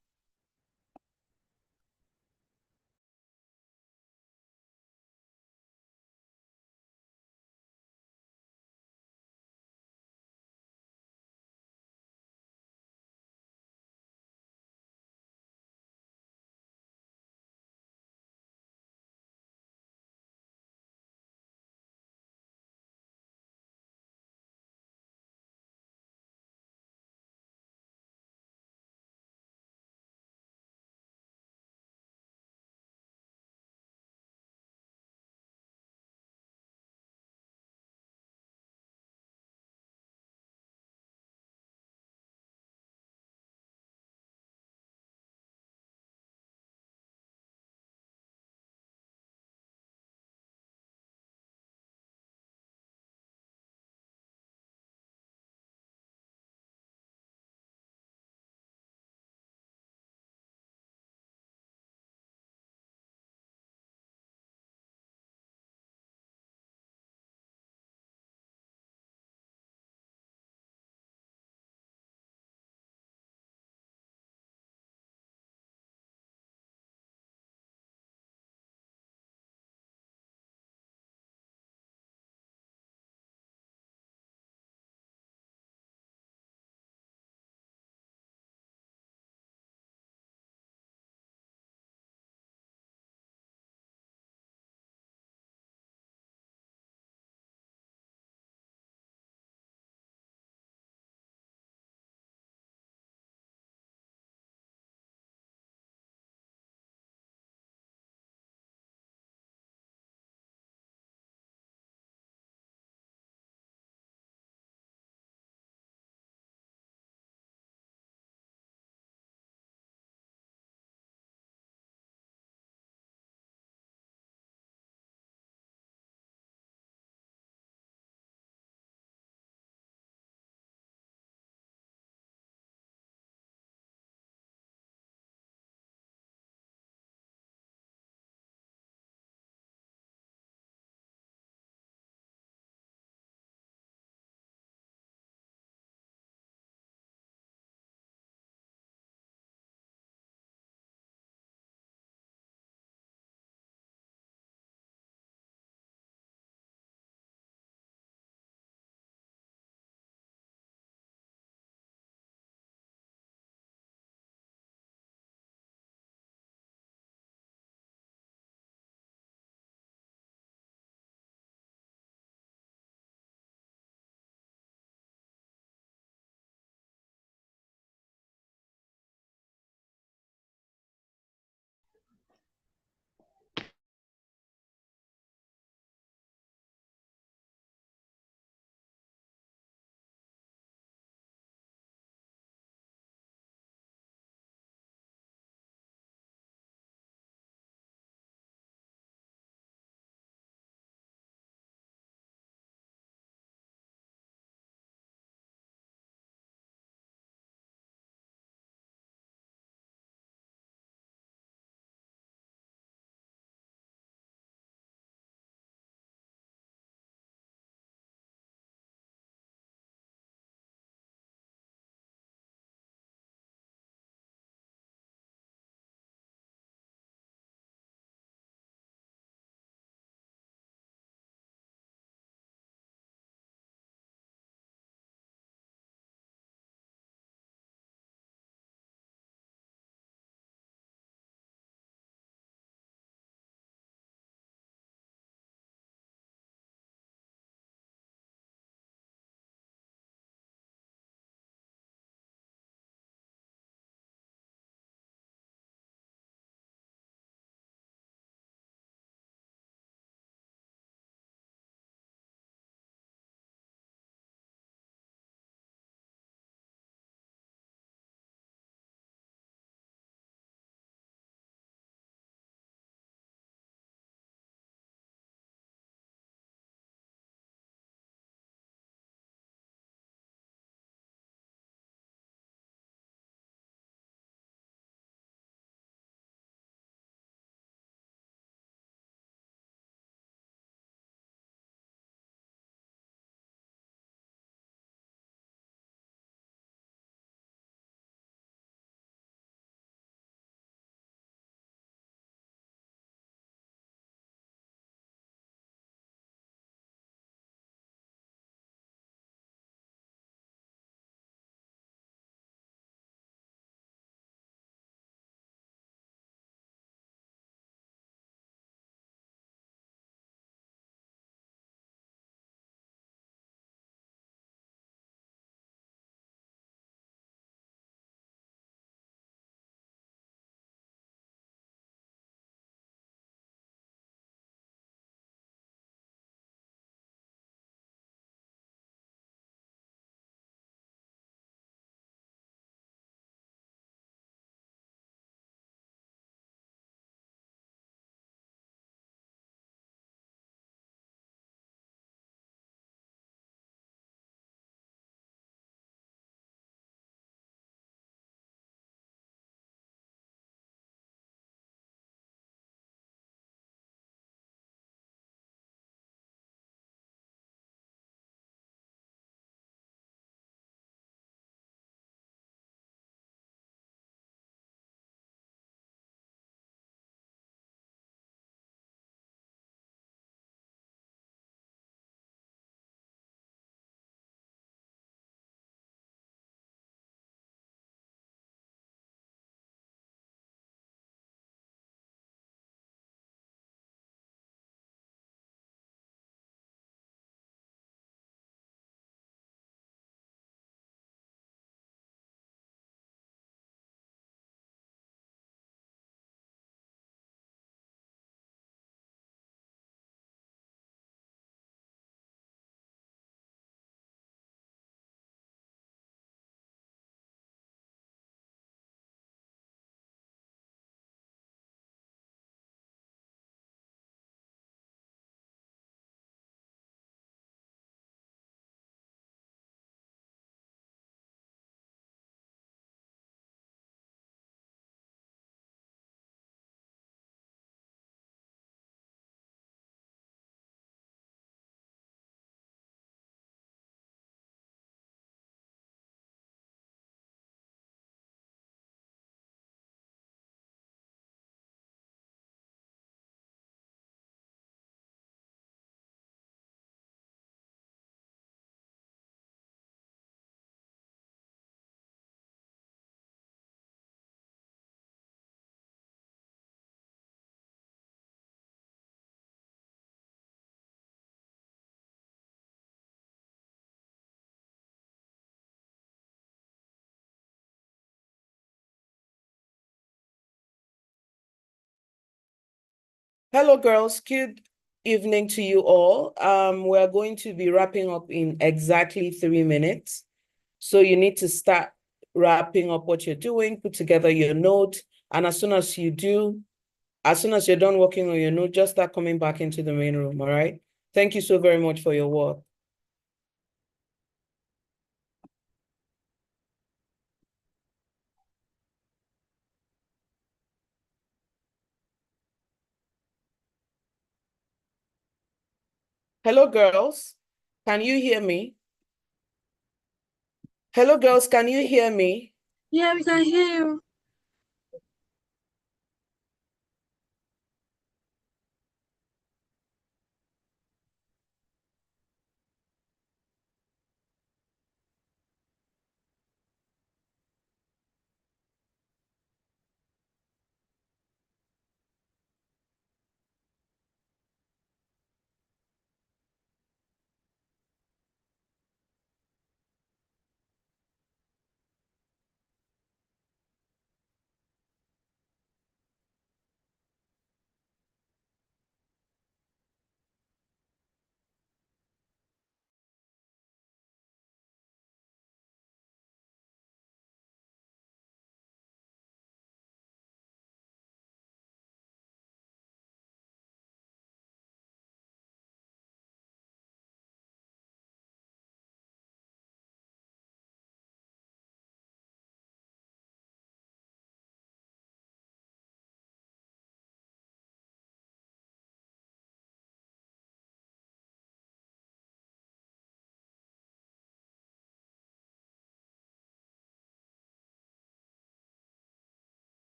Hello, girls. Good evening to you all. We're going to be wrapping up in exactly 3 minutes. So you need to start wrapping up what you're doing, put together your note, and as soon as you do, as soon as you're done working on your note, just start coming back into the main room, all right? Thank you so very much for your work. Hello, girls. Can you hear me? Hello, girls. Can you hear me? Yeah, we can hear you.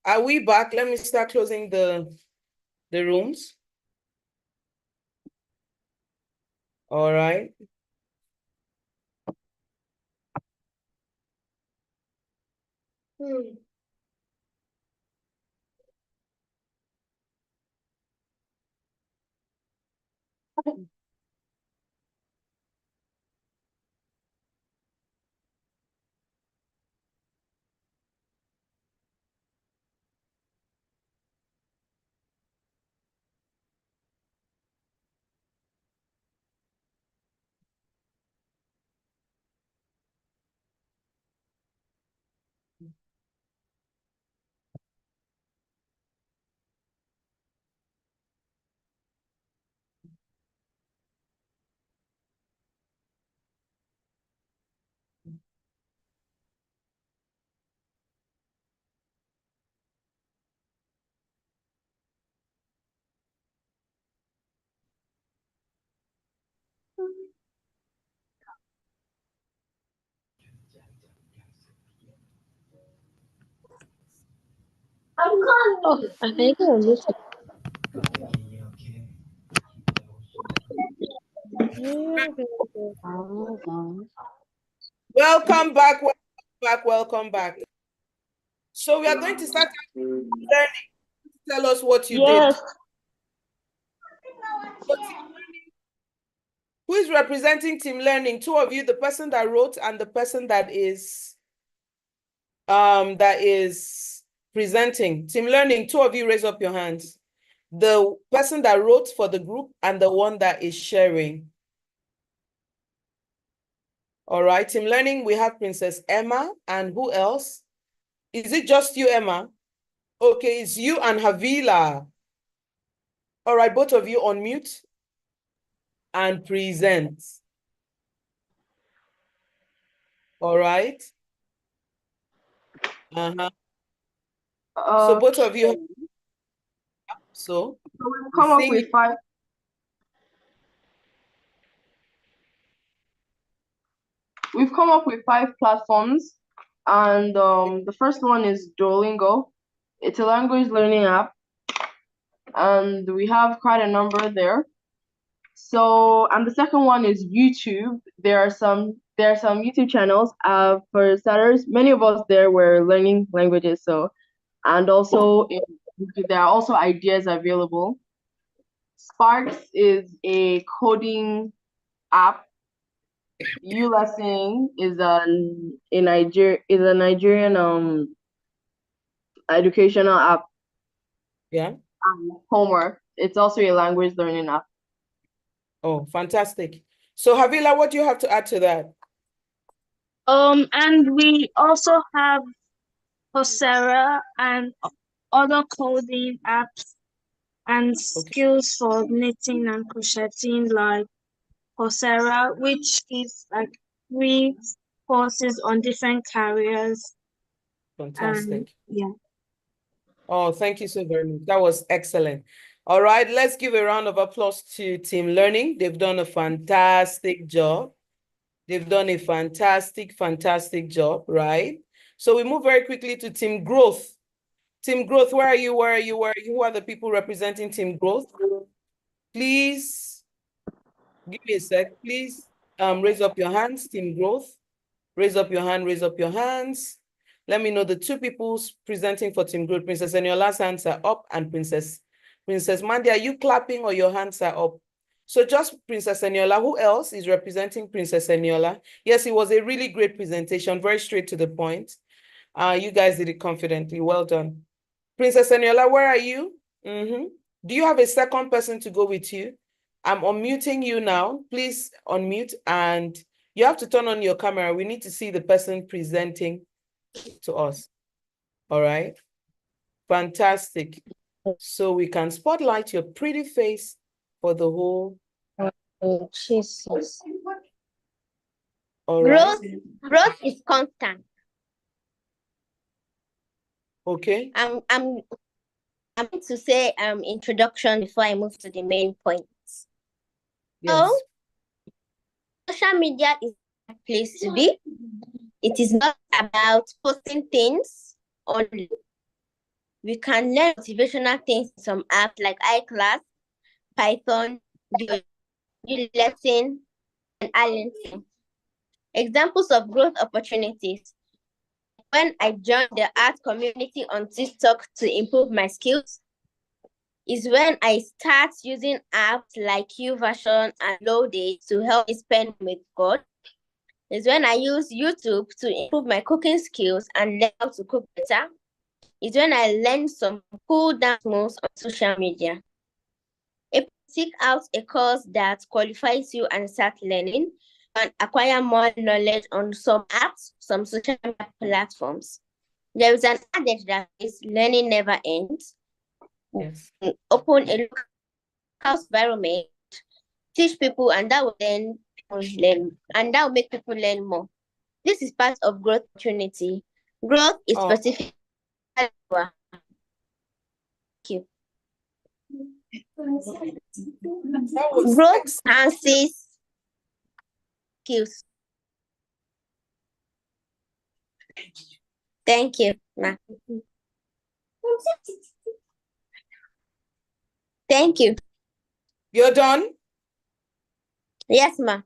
Are we back? Let me start closing the rooms. All right. Oh, I think I missed it. Welcome back, welcome back, welcome back. So we are going to start learning. Tell us what you did. Yes. So team learning, who is representing team learning? Two of you, the person that wrote and the person that is presenting. Team learning, two of you raise up your hands. The person that wrote for the group and the one that is sharing. All right, team learning, we have Princess Emma and who else? Is it just you, Emma? Okay, it's you and Havila. All right, both of you unmute and present. All right. Uh-huh. So both of you, so we've the come up thing with five. We've come up with 5 platforms, and the first one is Duolingo. It's a language learning app, and we have quite a number there. So, and the second one is YouTube. There are some YouTube channels. For starters, many of us there were learning languages. So, and also there are also ideas available. Sparks is a coding app. ULesson is a Nigerian educational app. yeah. Homework. It's also a language learning app. Oh, fantastic. So Havila, what do you have to add to that? And we also have Coursera and other coding apps and skills for knitting and crocheting like Coursera, which is like free courses on different careers. Fantastic. Yeah. Oh, thank you so very much. That was excellent. All right, let's give a round of applause to Team Learning. They've done a fantastic job. They've done a fantastic job, right? So we move very quickly to Team Growth. Team Growth, where are you? Where are you? Where are you? Who are the people representing Team Growth? Please give me a sec, please. Raise up your hands, Team Growth. Raise up your hand, raise up your hands. Let me know the two people presenting for Team Growth. Princess Eniola's hands are up, and Princess Mandy, are you clapping or your hands are up? So just Princess Eniola. Who else is representing Princess Eniola? Yes, it was a really great presentation, very straight to the point. You guys did it confidently. Well done. Princess Eniola, where are you? Do you have a second person to go with you? I'm unmuting you now. Please unmute, and you have to turn on your camera. We need to see the person presenting to us. All right. Fantastic. So we can spotlight your pretty face for the whole. Oh, Jesus. All right. Growth is constant. Okay. I'm going to say introduction before I move to the main points. Yes. So, social media is a place to be. It is not about posting things only. We can learn motivational things in some apps like iClass, Python, ULesson, and Allenson. Examples of growth opportunities. When I joined the art community on TikTok to improve my skills, is when I start using apps like YouVersion and Loaddate to help me spend with God. Is when I use YouTube to improve my cooking skills and learn how to cook better. Is when I learn some cool dance moves on social media. If you seek out a course that qualifies you and start learning and acquire more knowledge on some apps, some social media platforms. There is an adage that is learning never ends. Yes. Open a local environment, teach people, and that will then learn, and that will make people learn more. This is part of growth opportunity. Growth is specific. Thank you. Growth enhances skills. Thank you, ma. Thank you. You're done? Yes, ma.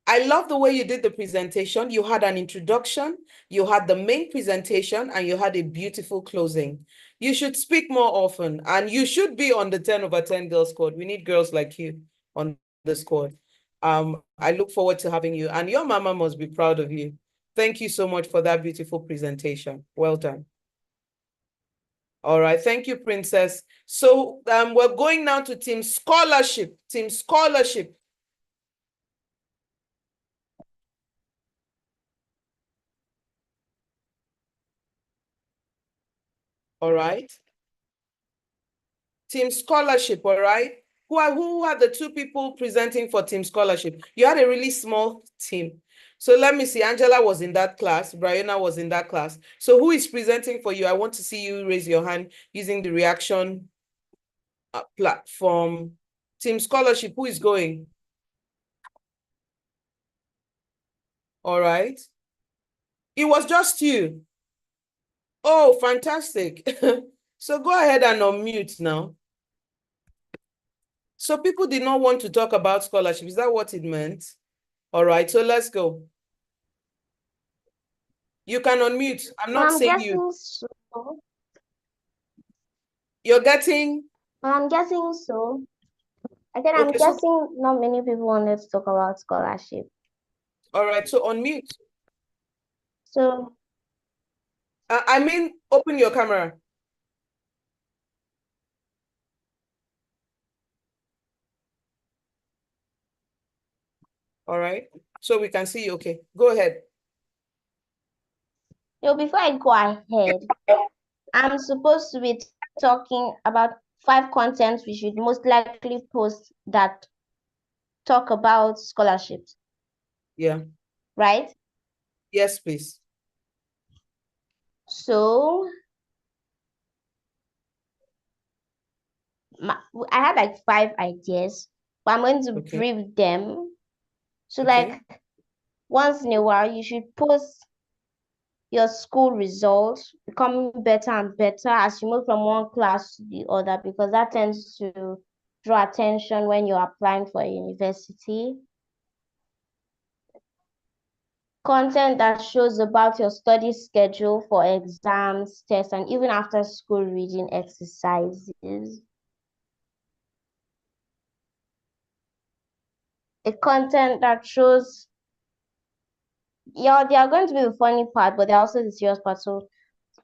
I love the way you did the presentation. You had an introduction, you had the main presentation, and you had a beautiful closing. You should speak more often, and you should be on the 10/10 girls squad. We need girls like you on the squad. I look forward to having you, and your mama must be proud of you. Thank you so much for that beautiful presentation. Well done. All right, thank you, Princess. So we're going now to Team Scholarship. Team Scholarship. All right. Team Scholarship, all right? Who are the two people presenting for Team Scholarship? You had a really small team. So let me see. Angela was in that class. Brianna was in that class. So who is presenting for you? I want to see you raise your hand using the reaction platform. Team Scholarship, who is going? All right. It was just you. Oh, fantastic. So go ahead and unmute now. So people did not want to talk about scholarship. Is that what it meant? All right, so let's go. You can unmute. I'm not I'm saying you. guessing so. You're getting? I'm guessing so. Again, I'm Okay, so, guessing not many people wanted to talk about scholarship. all right, so unmute. So I mean, open your camera. All right, so we can see you. Okay, go ahead. before I go ahead, I'm supposed to be talking about 5 contents we should most likely post that talk about scholarships, Yeah. right? Yes, please. So I had like 5 ideas, but I'm going to Okay. brief them. So Okay. like once in a while, you should post your school results becoming better and better as you move from one class to the other, because that tends to draw attention when you're applying for a university. Content that shows about your study schedule for exams, tests, and even after school reading exercises. A content that shows, yeah, they are going to be the funny part, but they're also the serious part. So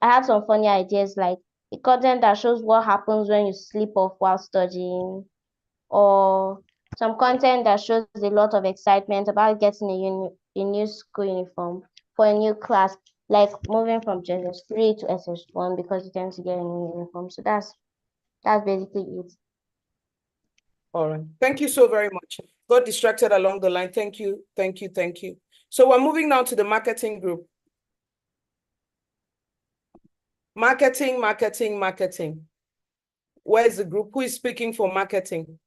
I had some funny ideas, like a content that shows what happens when you sleep off while studying, or some content that shows a lot of excitement about getting a new school uniform for a new class, like moving from JS3 to SS1, because you tend to get a new uniform. So that's basically it. All right. Thank you so very much. Got distracted along the line. Thank you. Thank you. Thank you. So we're moving now to the marketing group. Marketing, marketing, marketing. Where's the group? Who is speaking for marketing?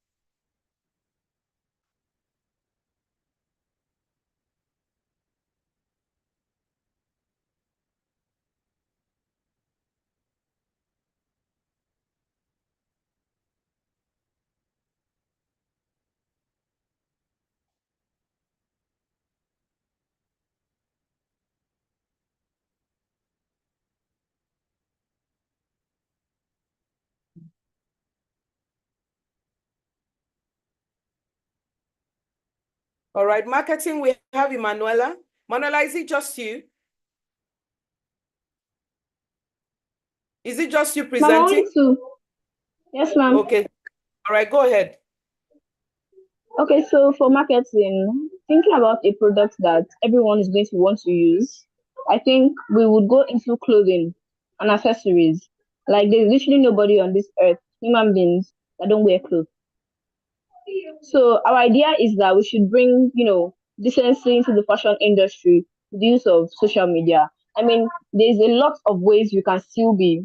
All right, marketing, we have Emanuela. Manuela, is it just you? Is it just you presenting? Yes, ma'am. Okay. All right, go ahead. Okay, so for marketing, thinking about a product that everyone is going to want to use, I think we would go into clothing and accessories. Like there's literally nobody on this earth, human beings, that don't wear clothes. So our idea is that we should bring, decency into the fashion industry with the use of social media. I mean, there's a lot of ways you can still be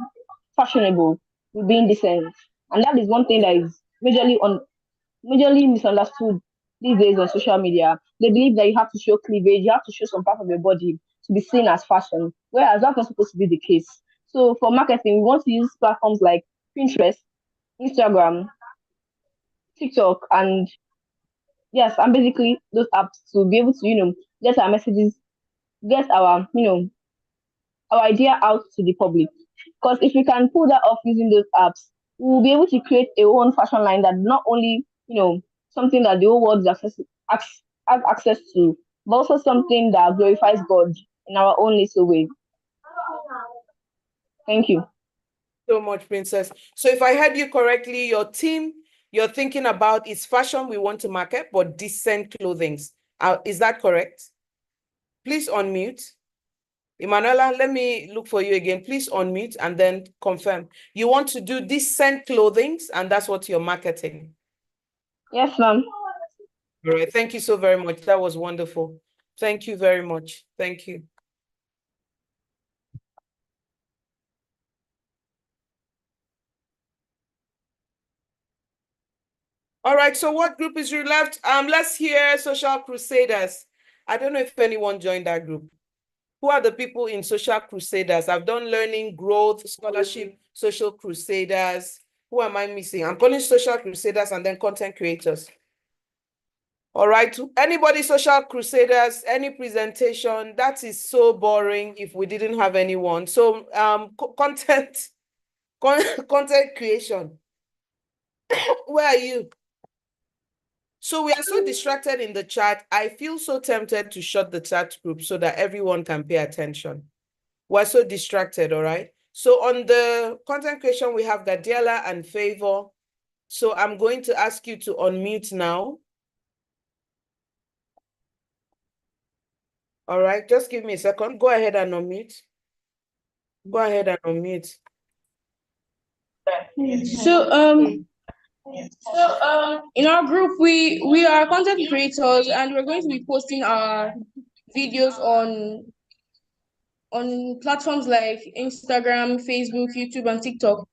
fashionable with being decent. And that is one thing that is majorly misunderstood these days on social media. They believe that you have to show cleavage, you have to show some part of your body to be seen as fashion, whereas that's not supposed to be the case. So for marketing, we want to use platforms like Pinterest, Instagram, TikTok, and yes, and basically those apps to be able to, get our messages, get our idea out to the public. Because if we can pull that off using those apps, we will be able to create a own fashion line that not only, something that the whole world has access to, but also something that glorifies God in our own little way. Thank you. So much, Princess. So if I heard you correctly, your team, you're thinking about is fashion we want to market, but decent clothing. Is that correct? Please unmute. Emanuela, let me look for you again. Please unmute and then confirm. You want to do decent clothing, and that's what you're marketing. Yes, ma'am. All right. Thank you so very much. That was wonderful. Thank you very much. Thank you. All right, so what group is you left? Let's hear Social Crusaders. I don't know if anyone joined that group. Who are the people in Social Crusaders? I've done learning, growth, scholarship, Social Crusaders. Who am I missing? I'm calling Social Crusaders and then content creators. All right, anybody Social Crusaders, any presentation? That is so boring if we didn't have anyone. So content creation. Where are you? So we are so distracted in the chat. I feel so tempted to shut the chat group so that everyone can pay attention. We're so distracted, all right? So on the content creation, we have Gadiela and Favor. So I'm going to ask you to unmute now. All right, just give me a second. Go ahead and unmute. Go ahead and unmute. In our group, we are content creators, and we're going to be posting our videos on platforms like Instagram, Facebook, YouTube, and TikTok.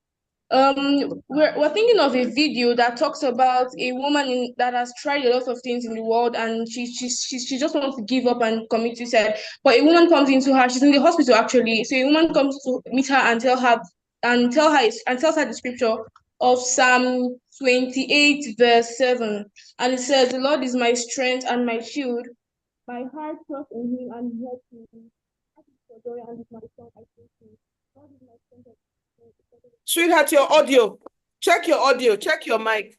We're thinking of a video that talks about a woman that has tried a lot of things in the world, and she just wants to give up and commit suicide. But a woman comes into her. She's in the hospital actually. So a woman comes to meet her and tells her the scripture of Psalm 28 verse 7, and it says, "The Lord is my strength and my shield. My heart trusts in Him, and He helps me. For joy, and with my song I praise Him. God is my strength and Sweetheart, your audio. Check your audio. Check your mic.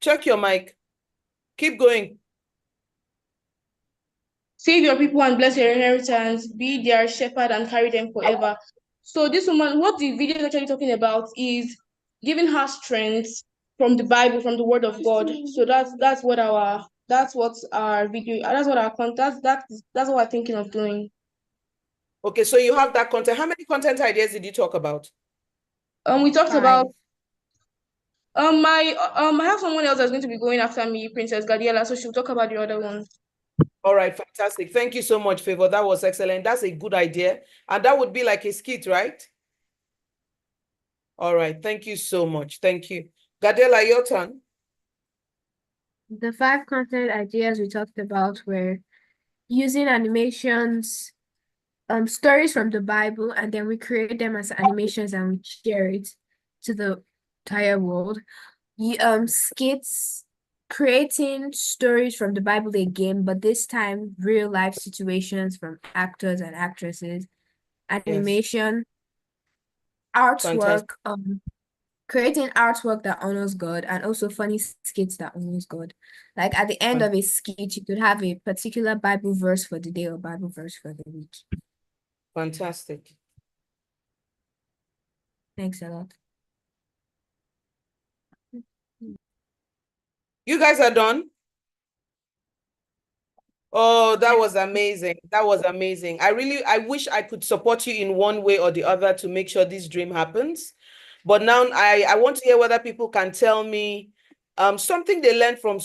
Check your mic. Keep going. Save your people and bless your inheritance. Be their shepherd and carry them forever." So this woman, what the video is actually talking about is giving her strength from the Bible, from the Word of God. So that's what our video, that's what our content, that's what we're thinking of doing. Okay, so you have that content. How many content ideas did you talk about? We talked 5. about I have someone else that's going to be going after me, Princess Gadiela, so she'll talk about the other ones. All right, fantastic. Thank you so much, Favor. That was excellent. That's a good idea. And that would be like a skit, right? All right, thank you so much. Thank you. Gadiela, your turn. The 5 content ideas we talked about were using animations, stories from the Bible, and then we create them as animations and we share it to the entire world. Skits, creating stories from the Bible again, but this time real life situations from actors and actresses. Animation, artwork, creating artwork that honors God, and also funny skits that honors God. Like at the end of a skit, you could have a particular Bible verse for the day or Bible verse for the week. Fantastic. Thanks a lot. You guys are done? Oh, that was amazing. That was amazing. I wish I could support you in one way or the other to make sure this dream happens. But now I want to hear whether people can tell me something they learned from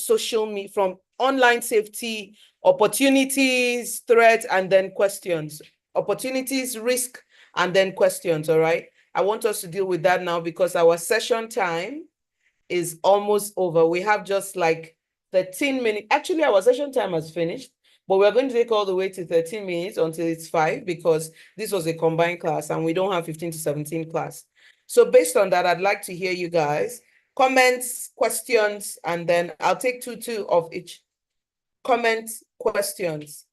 from online safety, opportunities, threats, and then questions. Opportunities, risk, and then questions, all right? I want us to deal with that now because our session time is almost over. We have just like 13 minutes. Actually, our session time has finished, but we're going to take all the way to 13 minutes until it's 5 because this was a combined class and we don't have 15 to 17 class. So based on that, I'd like to hear you guys comments, questions, and then I'll take two of each. Comments, questions.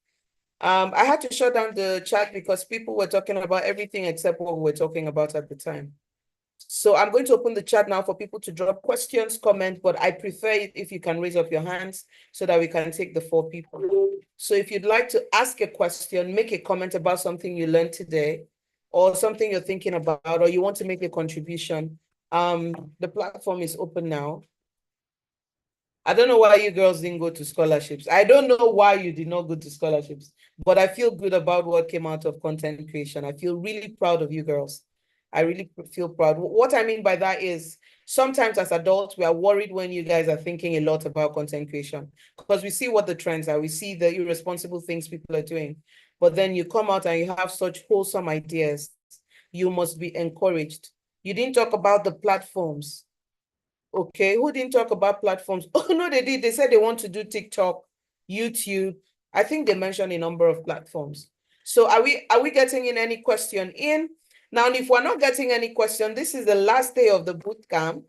I had to shut down the chat because people were talking about everything except what we were talking about at the time. So I'm going to open the chat now for people to drop questions, comment, but I prefer it if you can raise up your hands so that we can take the 4 people. So if you'd like to ask a question, make a comment about something you learned today or something you're thinking about, or you want to make a contribution, the platform is open now. I don't know why you girls didn't go to scholarships. I don't know why you did not go to scholarships, but I feel good about what came out of content creation. I feel really proud of you girls. I really feel proud. What I mean by that is sometimes as adults, we are worried when you guys are thinking a lot about content creation because we see what the trends are. We see the irresponsible things people are doing. But then you come out and you have such wholesome ideas. You must be encouraged. You didn't talk about the platforms. Okay, who didn't talk about platforms? Oh, no, they did. They said they want to do TikTok, YouTube. I think they mentioned a number of platforms. So are we getting in any question in? Now, if we're not getting any question, this is the last day of the boot camp.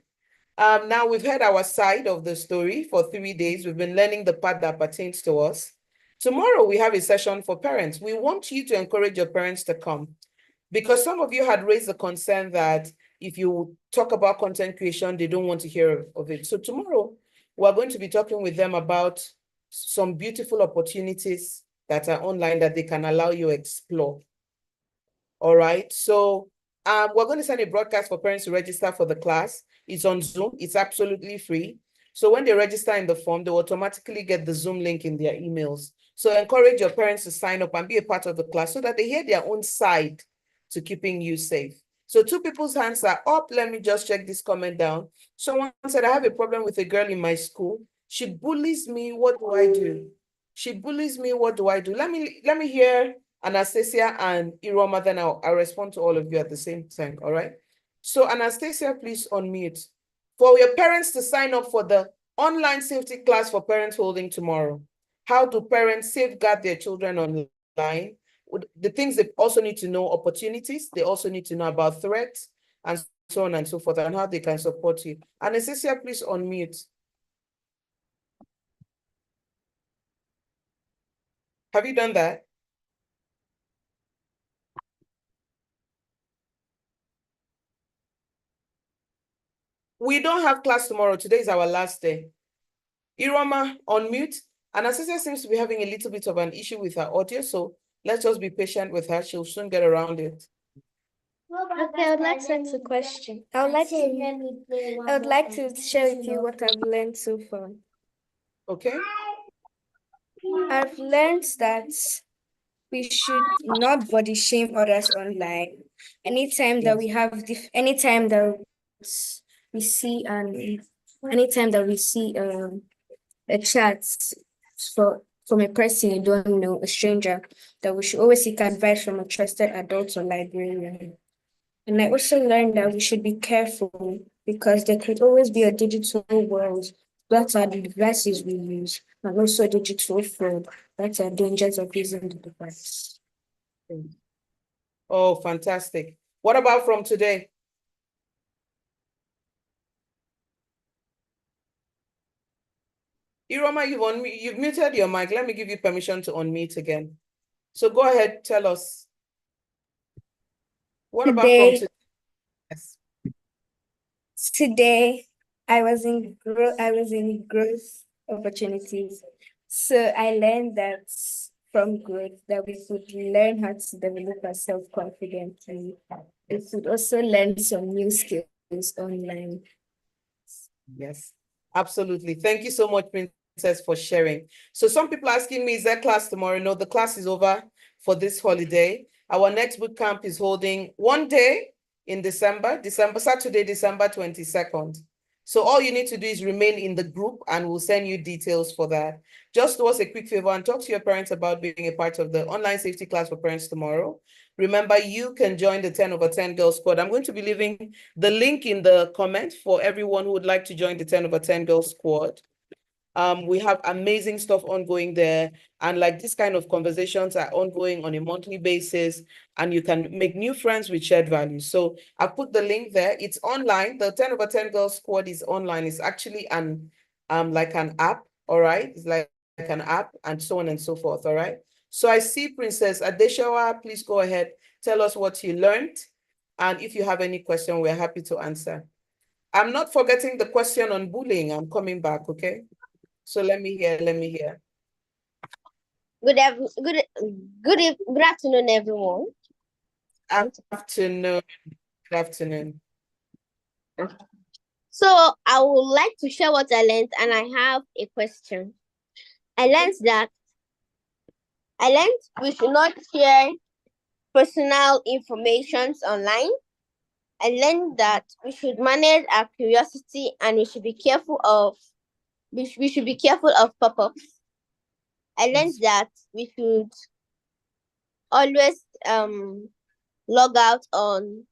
Now we've heard our side of the story for 3 days. We've been learning the part that pertains to us. Tomorrow we have a session for parents. We want you to encourage your parents to come because some of you had raised the concern that if you talk about content creation, they don't want to hear of it. So tomorrow we're going to be talking with them about some beautiful opportunities that are online that they can allow you to explore. All right. So we're going to send a broadcast for parents to register for the class. It's on Zoom. It's absolutely free. So when they register in the form, they will automatically get the Zoom link in their emails. So encourage your parents to sign up and be a part of the class so that they hear their own side to keeping you safe. So 2 people's hands are up. Let me just check this comment down. Someone said, I have a problem with a girl in my school. She bullies me. What do I do? She bullies me. What do I do? Let me hear Anastasia and Iroma, then I'll respond to all of you at the same time, all right? So Anastasia, please unmute. For your parents to sign up for the online safety class for parents holding tomorrow, how do parents safeguard their children online? The things they also need to know, opportunities, they also need to know about threats, and so on and so forth, and how they can support you. Anastasia, please unmute. Have you done that? We don't have class tomorrow. Today is our last day. Iroma, unmute. Anastasia seems to be having a little bit of an issue with her audio, so let's just be patient with her. She'll soon get around it. Okay, I would like to ask a question. I would like to share with you what I've learned so far. Okay. I've learned that we should not body shame others online. Anytime that we have, anytime that we see a chat from a person you don't know, a stranger, that we should always seek advice from a trusted adult or librarian. And I also learned that we should be careful because there could always be a digital world. That are the devices we use, and also digital fraud. That's the dangers of using the device. Oh, fantastic. What about from today? Iroma, you've muted your mic. Let me give you permission to unmute again. So go ahead, tell us. What about from today? Yes. Today, I was in growth opportunities. So I learned that from growth that we could learn how to develop our self-confidence. We could also learn some new skills online. Yes, absolutely. Thank you so much, Princess, for sharing. So some people are asking me, is there class tomorrow? No, the class is over for this holiday. Our next boot camp is holding one day in Saturday, December 22nd. So all you need to do is remain in the group and we'll send you details for that. Just do us a quick favor and talk to your parents about being a part of the online safety class for parents tomorrow. Remember, you can join the 10 over 10 Girls Squad. I'm going to be leaving the link in the comments for everyone who would like to join the 10 over 10 Girls Squad. We have amazing stuff ongoing there. And like this kind of conversations are ongoing on a monthly basis, and you can make new friends with shared values. So I put the link there. It's online. The 10 over 10 Girls Squad is online. It's actually like an app, all right? It's like an app and so on and so forth, all right? So I see Princess Adeshawa, please go ahead. Tell us what you learned. And if you have any question, we're happy to answer. I'm not forgetting the question on bullying. I'm coming back, okay? So let me hear. Good afternoon, everyone. Good afternoon. So I would like to share what I learned, and I have a question. I learned we should not share personal information online. I learned that we should manage our curiosity and we should be careful of pop-ups. I learned that we should always log out on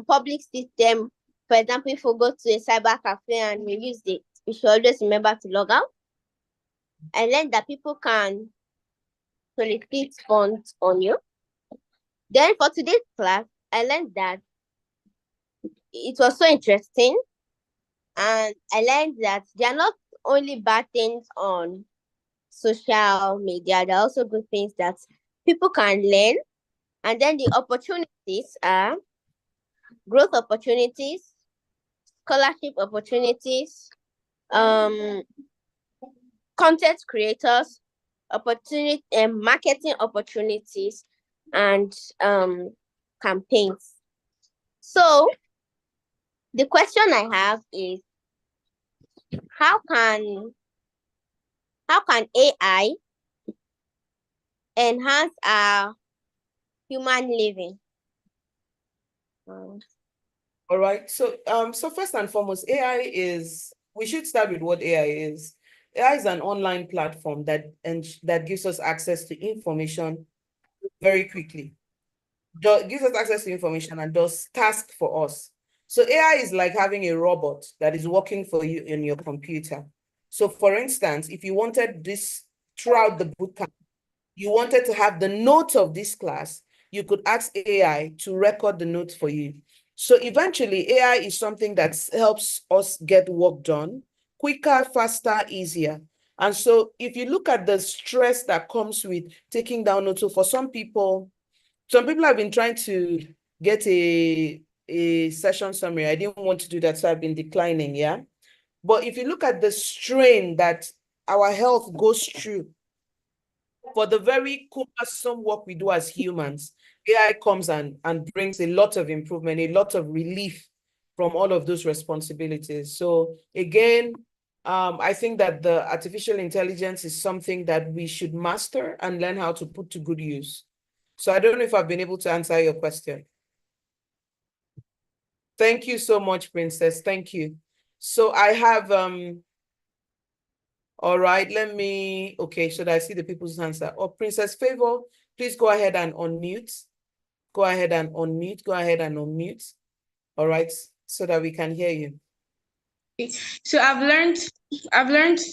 public system. For example, if we go to a cyber cafe and we use it, we should always remember to log out. I learned that people can solicit funds on you. Then for today's class, I learned that it was so interesting. And I learned that there are not only bad things on social media, there are also good things that people can learn. And then the opportunities are growth opportunities, scholarship opportunities, content creators, marketing opportunities, and campaigns. So the question I have is, how can AI enhance our human living? All right. So first and foremost, we should start with what AI is. AI is an online platform that gives us access to information very quickly. Gives us access to information and does tasks for us. So AI is like having a robot that is working for you in your computer. So for instance, if you wanted this throughout the bootcamp, you wanted to have the notes of this class, you could ask AI to record the notes for you. So eventually, AI is something that helps us get work done quicker, faster, easier. And so if you look at the stress that comes with taking down notes, so for some people have been trying to get a session summary. I didn't want to do that, so I've been declining, yeah? But if you look at the strain that our health goes through for the very cumbersome work we do as humans, AI comes and brings a lot of improvement, a lot of relief from all of those responsibilities. So again, I think that the artificial intelligence is something that we should master and learn how to put to good use. So I don't know if I've been able to answer your question. Thank you so much, Princess. Thank you. So I have, all right, okay, should I see the people's answer? Oh, Princess Favor, please go ahead and unmute. Go ahead and unmute. Go ahead and unmute. All right, so that we can hear you. So I've learned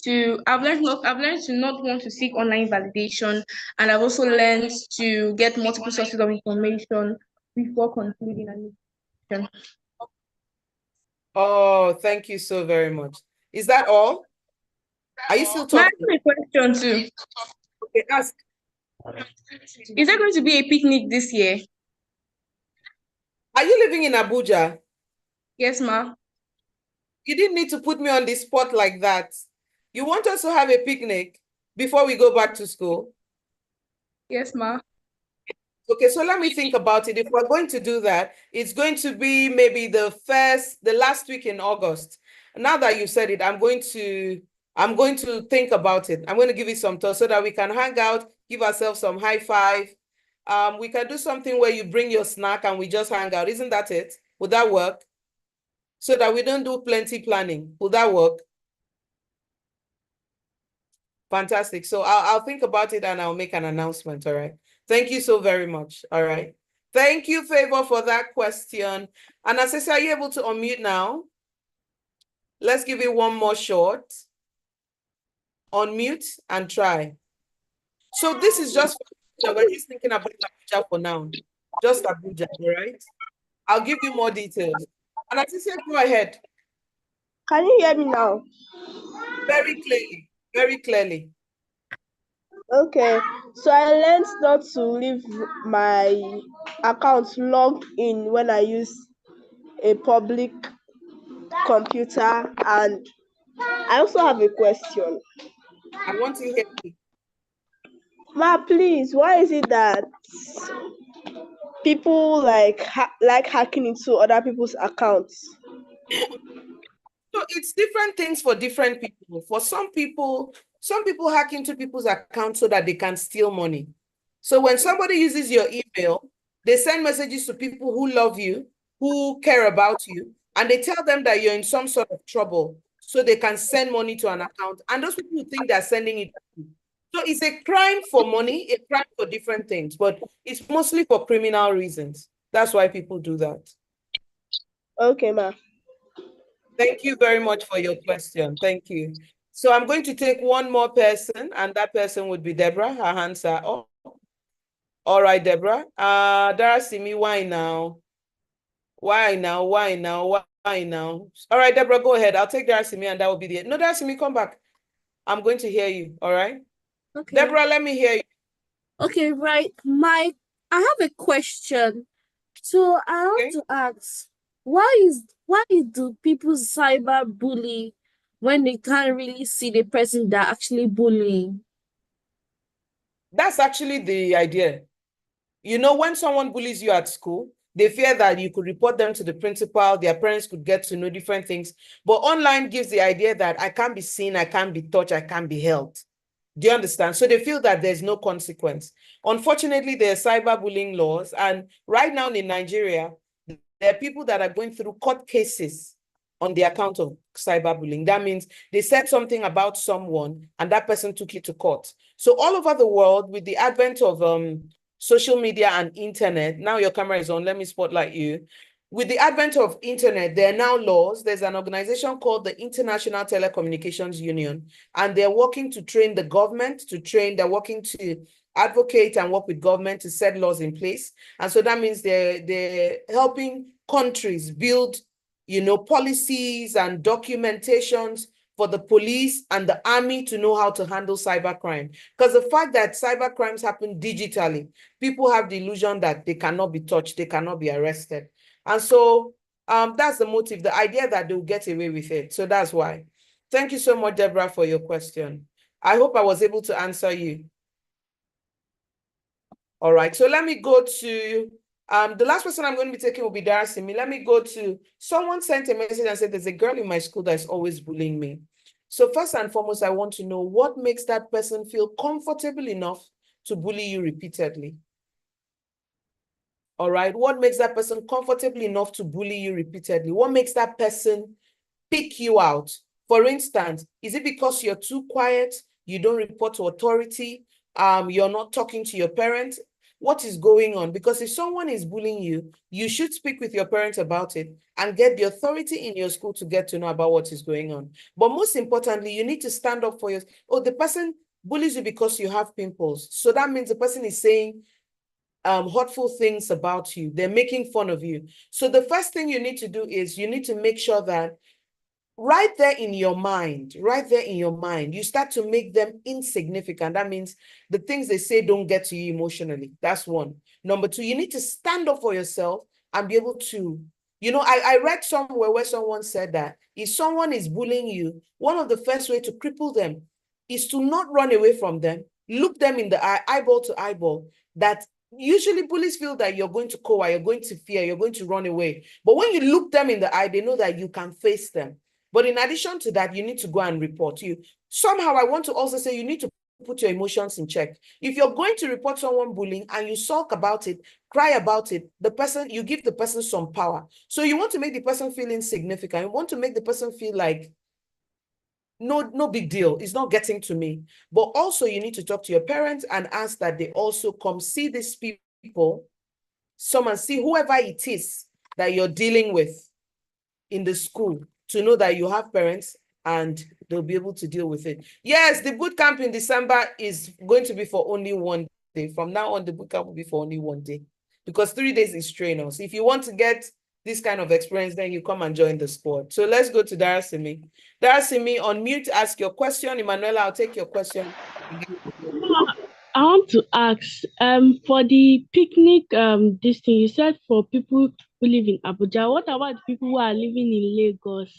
to not want to seek online validation, and I've also learned to get multiple sources of information before concluding an education. Oh, thank you so very much. Is that all? Are you still talking? I have a question too. Okay, ask. Is there going to be a picnic this year? Are you living in Abuja? Yes, ma. You didn't need to put me on the spot like that. You want us to have a picnic before we go back to school? Yes, ma. Okay, so let me think about it. If we're going to do that, it's going to be maybe the last week in August. Now that you said it, I'm going to think about it. I'm going to give it some thought so that we can hang out, give ourselves some high five. We can do something where you bring your snack and we just hang out. Isn't that it? Would that work? So that we don't do plenty planning. Would that work? Fantastic. So I'll think about it and I'll make an announcement. All right. Thank you so very much. All right. Thank you, Favor, for that question. And Asese, are you able to unmute now? Let's give it one more shot. Unmute and try. So this is just for Abuja. We're just thinking about Abuja for now. Just Abuja, all right? I'll give you more details. And Asese, go ahead. Can you hear me now? Very clearly. Very clearly. Okay, so I learned not to leave my account logged in when I use a public computer, and I also have a question. I want to hear you. Ma, please, why is it that people like hacking into other people's accounts? So it's different things for different people. For some people hack into people's accounts so that they can steal money. So when somebody uses your email, They send messages to people who love you, who care about you, and they tell them that you're in some sort of trouble, so they can send money to an account. And those people think they're sending it. So it's a crime for money, a crime for different things, but it's mostly for criminal reasons. That's why people do that. Okay, ma. Thank you very much for your question. Thank you. So I'm going to take one more person, and that person would be Deborah. Her hands are up. All right, Deborah. Darasimi, why now? Why now? Why now? Why now? All right, Deborah, go ahead. I'll take Darasimi, and that will be the end. No, Darasimi, come back. I'm going to hear you. All right. Okay. Deborah, let me hear you. Okay, right. I have a question. So I want to ask, why do people cyber bully when they can't really see the person that actually bullying? That's actually the idea. You know, when someone bullies you at school, they fear that you could report them to the principal, their parents could get to know different things. But online gives the idea that I can't be seen, I can't be touched, I can't be held. Do you understand? So they feel that there's no consequence. Unfortunately, there are cyberbullying laws. And right now in Nigeria, there are people that are going through court cases on the account of cyberbullying. That means they said something about someone and that person took it to court. So all over the world, with the advent of social media and internet, now your camera is on, let me spotlight you. With the advent of internet, there are now laws. There's an organization called the International Telecommunications Union, and they're working to train the government, they're working to advocate and work with government to set laws in place. And so that means they're helping countries build, you know, policies and documentations for the police and the army to know how to handle cybercrime. Because the fact that cybercrimes happen digitally, people have the illusion that they cannot be touched, they cannot be arrested. And so that's the motive, the idea that they'll get away with it. So that's why. Thank you so much, Deborah, for your question. I hope I was able to answer you. All right, so let me go to, the last person I'm going to be taking will be Darasimi. Let me go to, someone sent a message and said, there's a girl in my school that's always bullying me. So first and foremost, I want to know what makes that person feel comfortable enough to bully you repeatedly. All right, what makes that person comfortable enough to bully you repeatedly? What makes that person pick you out? For instance, is it because you're too quiet, you don't report to authority, you're not talking to your parents? What is going on? Because if someone is bullying you, you should speak with your parents about it and get the authority in your school to get to know about what is going on. But most importantly, you need to stand up for yourself. Oh, the person bullies you because you have pimples. So that means the person is saying hurtful things about you. They're making fun of you. So the first thing you need to do is you need to make sure that right there in your mind, you start to make them insignificant. That means the things they say don't get to you emotionally. That's one. Number two, you need to stand up for yourself and be able to, you know, I read somewhere where someone said that if someone is bullying you, one of the first way to cripple them is to not run away from them, look them in the eye, eyeball to eyeball. That usually bullies feel that you're going to cower, you're going to fear, you're going to run away. But when you look them in the eye, they know that you can face them. But in addition to that, you need to go and report. Somehow I want to also say you need to put your emotions in check. If you're going to report someone bullying and you sulk about it, cry about it, you give the person some power. So you want to make the person feel insignificant. You want to make the person feel like, no big deal. It's not getting to me. But also you need to talk to your parents and ask that they also come see these people, see whoever it is that you're dealing with in the school, to know that you have parents and they'll be able to deal with it. Yes, the boot camp in December is going to be for only one day. From now on, the boot camp will be for only one day because 3 days is trainers. If you want to get this kind of experience, then you come and join the squad. So let's go to Darasimi. Darasimi, unmute, ask your question. Emanuela, I'll take your question. I want to ask, for the picnic, this thing you said for people who live in Abuja, what about people who are living in Lagos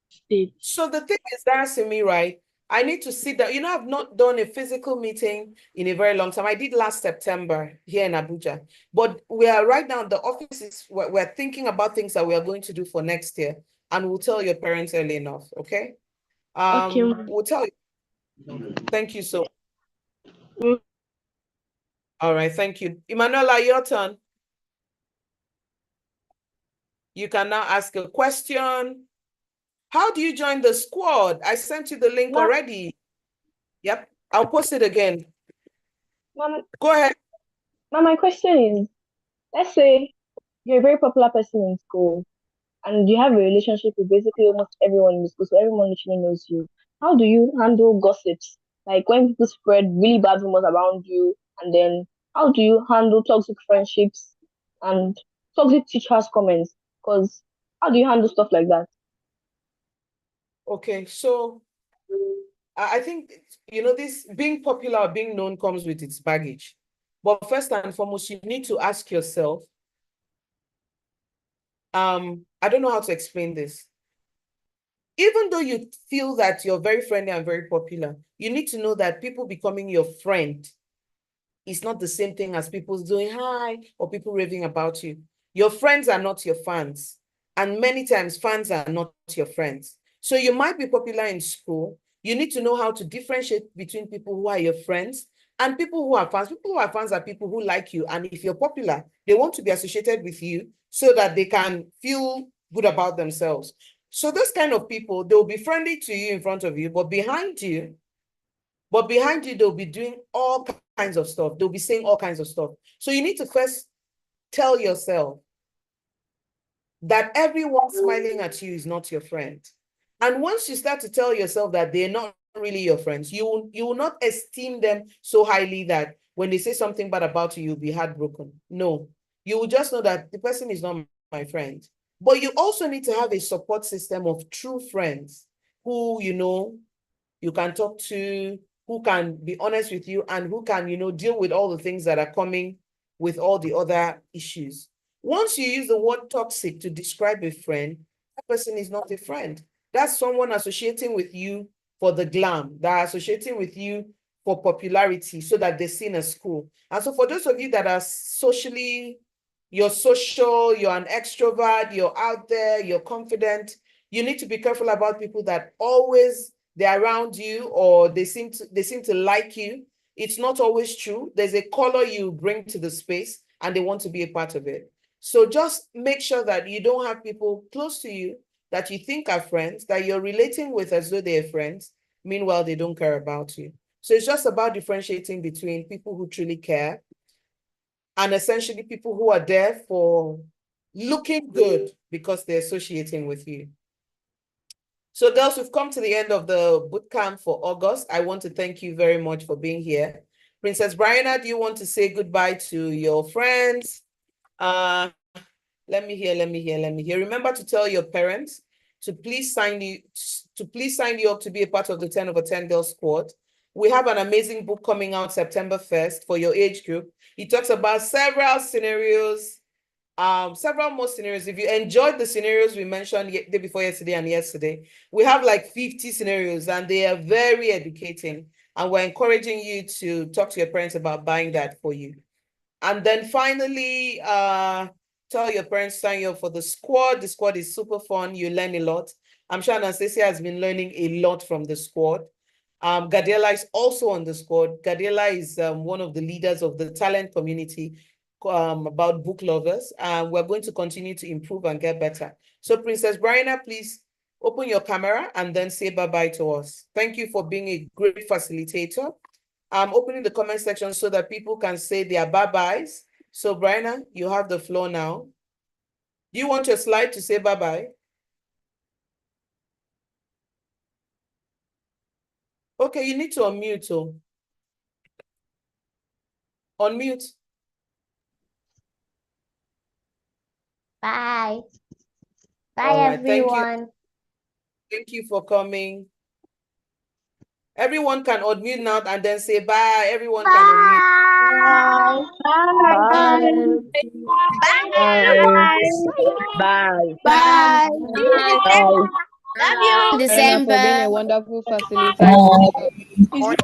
State? So the thing is, Darasimi, right? I need to sit down. You know, I've not done a physical meeting in a very long time. I did last September here in Abuja. But we are right now, the offices, we're thinking about things that we are going to do for next year. And we'll tell your parents early enough, okay? Okay. We'll tell you. Thank you so much. All right, thank you. Emanuela, your turn. You can now ask a question. How do you join the squad? I sent you the link already. Yep, I'll post it again. Mama, go ahead. Now my question is, let's say you're a very popular person in school and you have a relationship with basically almost everyone in the school, so everyone literally knows you. How do you handle gossips? Like when people spread really bad rumors around you, and then how do you handle toxic friendships and toxic teachers' comments? Because how do you handle stuff like that? Okay, so I think, this being popular or being known comes with its baggage. But first and foremost, you need to ask yourself, I don't know how to explain this. Even though you feel that you're very friendly and very popular, you need to know that people becoming your friend is not the same thing as people doing hi or people raving about you. Your friends are not your fans. And many times fans are not your friends. So you might be popular in school. You need to know how to differentiate between people who are your friends and people who are fans. People who are fans are people who like you. And if you're popular, they want to be associated with you so that they can feel good about themselves. So those kind of people, they'll be friendly to you in front of you, but behind you, they'll be doing all kinds of stuff. They'll be saying all kinds of stuff. So you need to first tell yourself that everyone smiling at you is not your friend. And once you start to tell yourself that they're not really your friends, you will not esteem them so highly that when they say something bad about you, you'll be heartbroken. No, you will just know that the person is not my friend. But you also need to have a support system of true friends who, you can talk to, who can be honest with you, and who can, deal with all the things that are coming with all the other issues. Once you use the word toxic to describe a friend, that person is not a friend. That's someone associating with you for the glam. They're associating with you for popularity so that they're seen as cool. And so for those of you that are you're social, you're an extrovert, you're out there, you're confident, you need to be careful about people that always they're around you or they seem to like you. It's not always true. There's a color you bring to the space and they want to be a part of it. So just make sure that you don't have people close to you that you think are friends, that you're relating with as though they're friends. Meanwhile, they don't care about you. So it's just about differentiating between people who truly care and essentially people who are there for looking good because they're associating with you. So girls, we've come to the end of the bootcamp for August. I want to thank you very much for being here. Princess Brianna, do you want to say goodbye to your friends? Let me hear. Remember to tell your parents to please sign you up to be a part of the 10 over 10 Girls Squad. We have an amazing book coming out September 1st for your age group. It talks about several scenarios, several more scenarios. If you enjoyed the scenarios we mentioned day before yesterday and yesterday, we have like 50 scenarios and they are very educating. And we're encouraging you to talk to your parents about buying that for you. And then finally, tell your parents to sign you up for the squad. The squad is super fun. You learn a lot. I'm sure Anastasia has been learning a lot from the squad. Gadiela is also on the squad. Gadiela is one of the leaders of the talent community about book lovers. We're going to continue to improve and get better. So Princess Brianna, please open your camera and then say bye-bye to us. Thank you for being a great facilitator. I'm opening the comment section so that people can say their bye-byes. So Brianna, you have the floor now. Do you want your slide to say bye-bye? Okay, you need to unmute. So unmute. Bye. Bye, Right, everyone. Thank you for coming. Everyone can unmute now and then say bye. Everyone can unmute. Bye. Bye. Bye. Love you. For being a wonderful facilitator.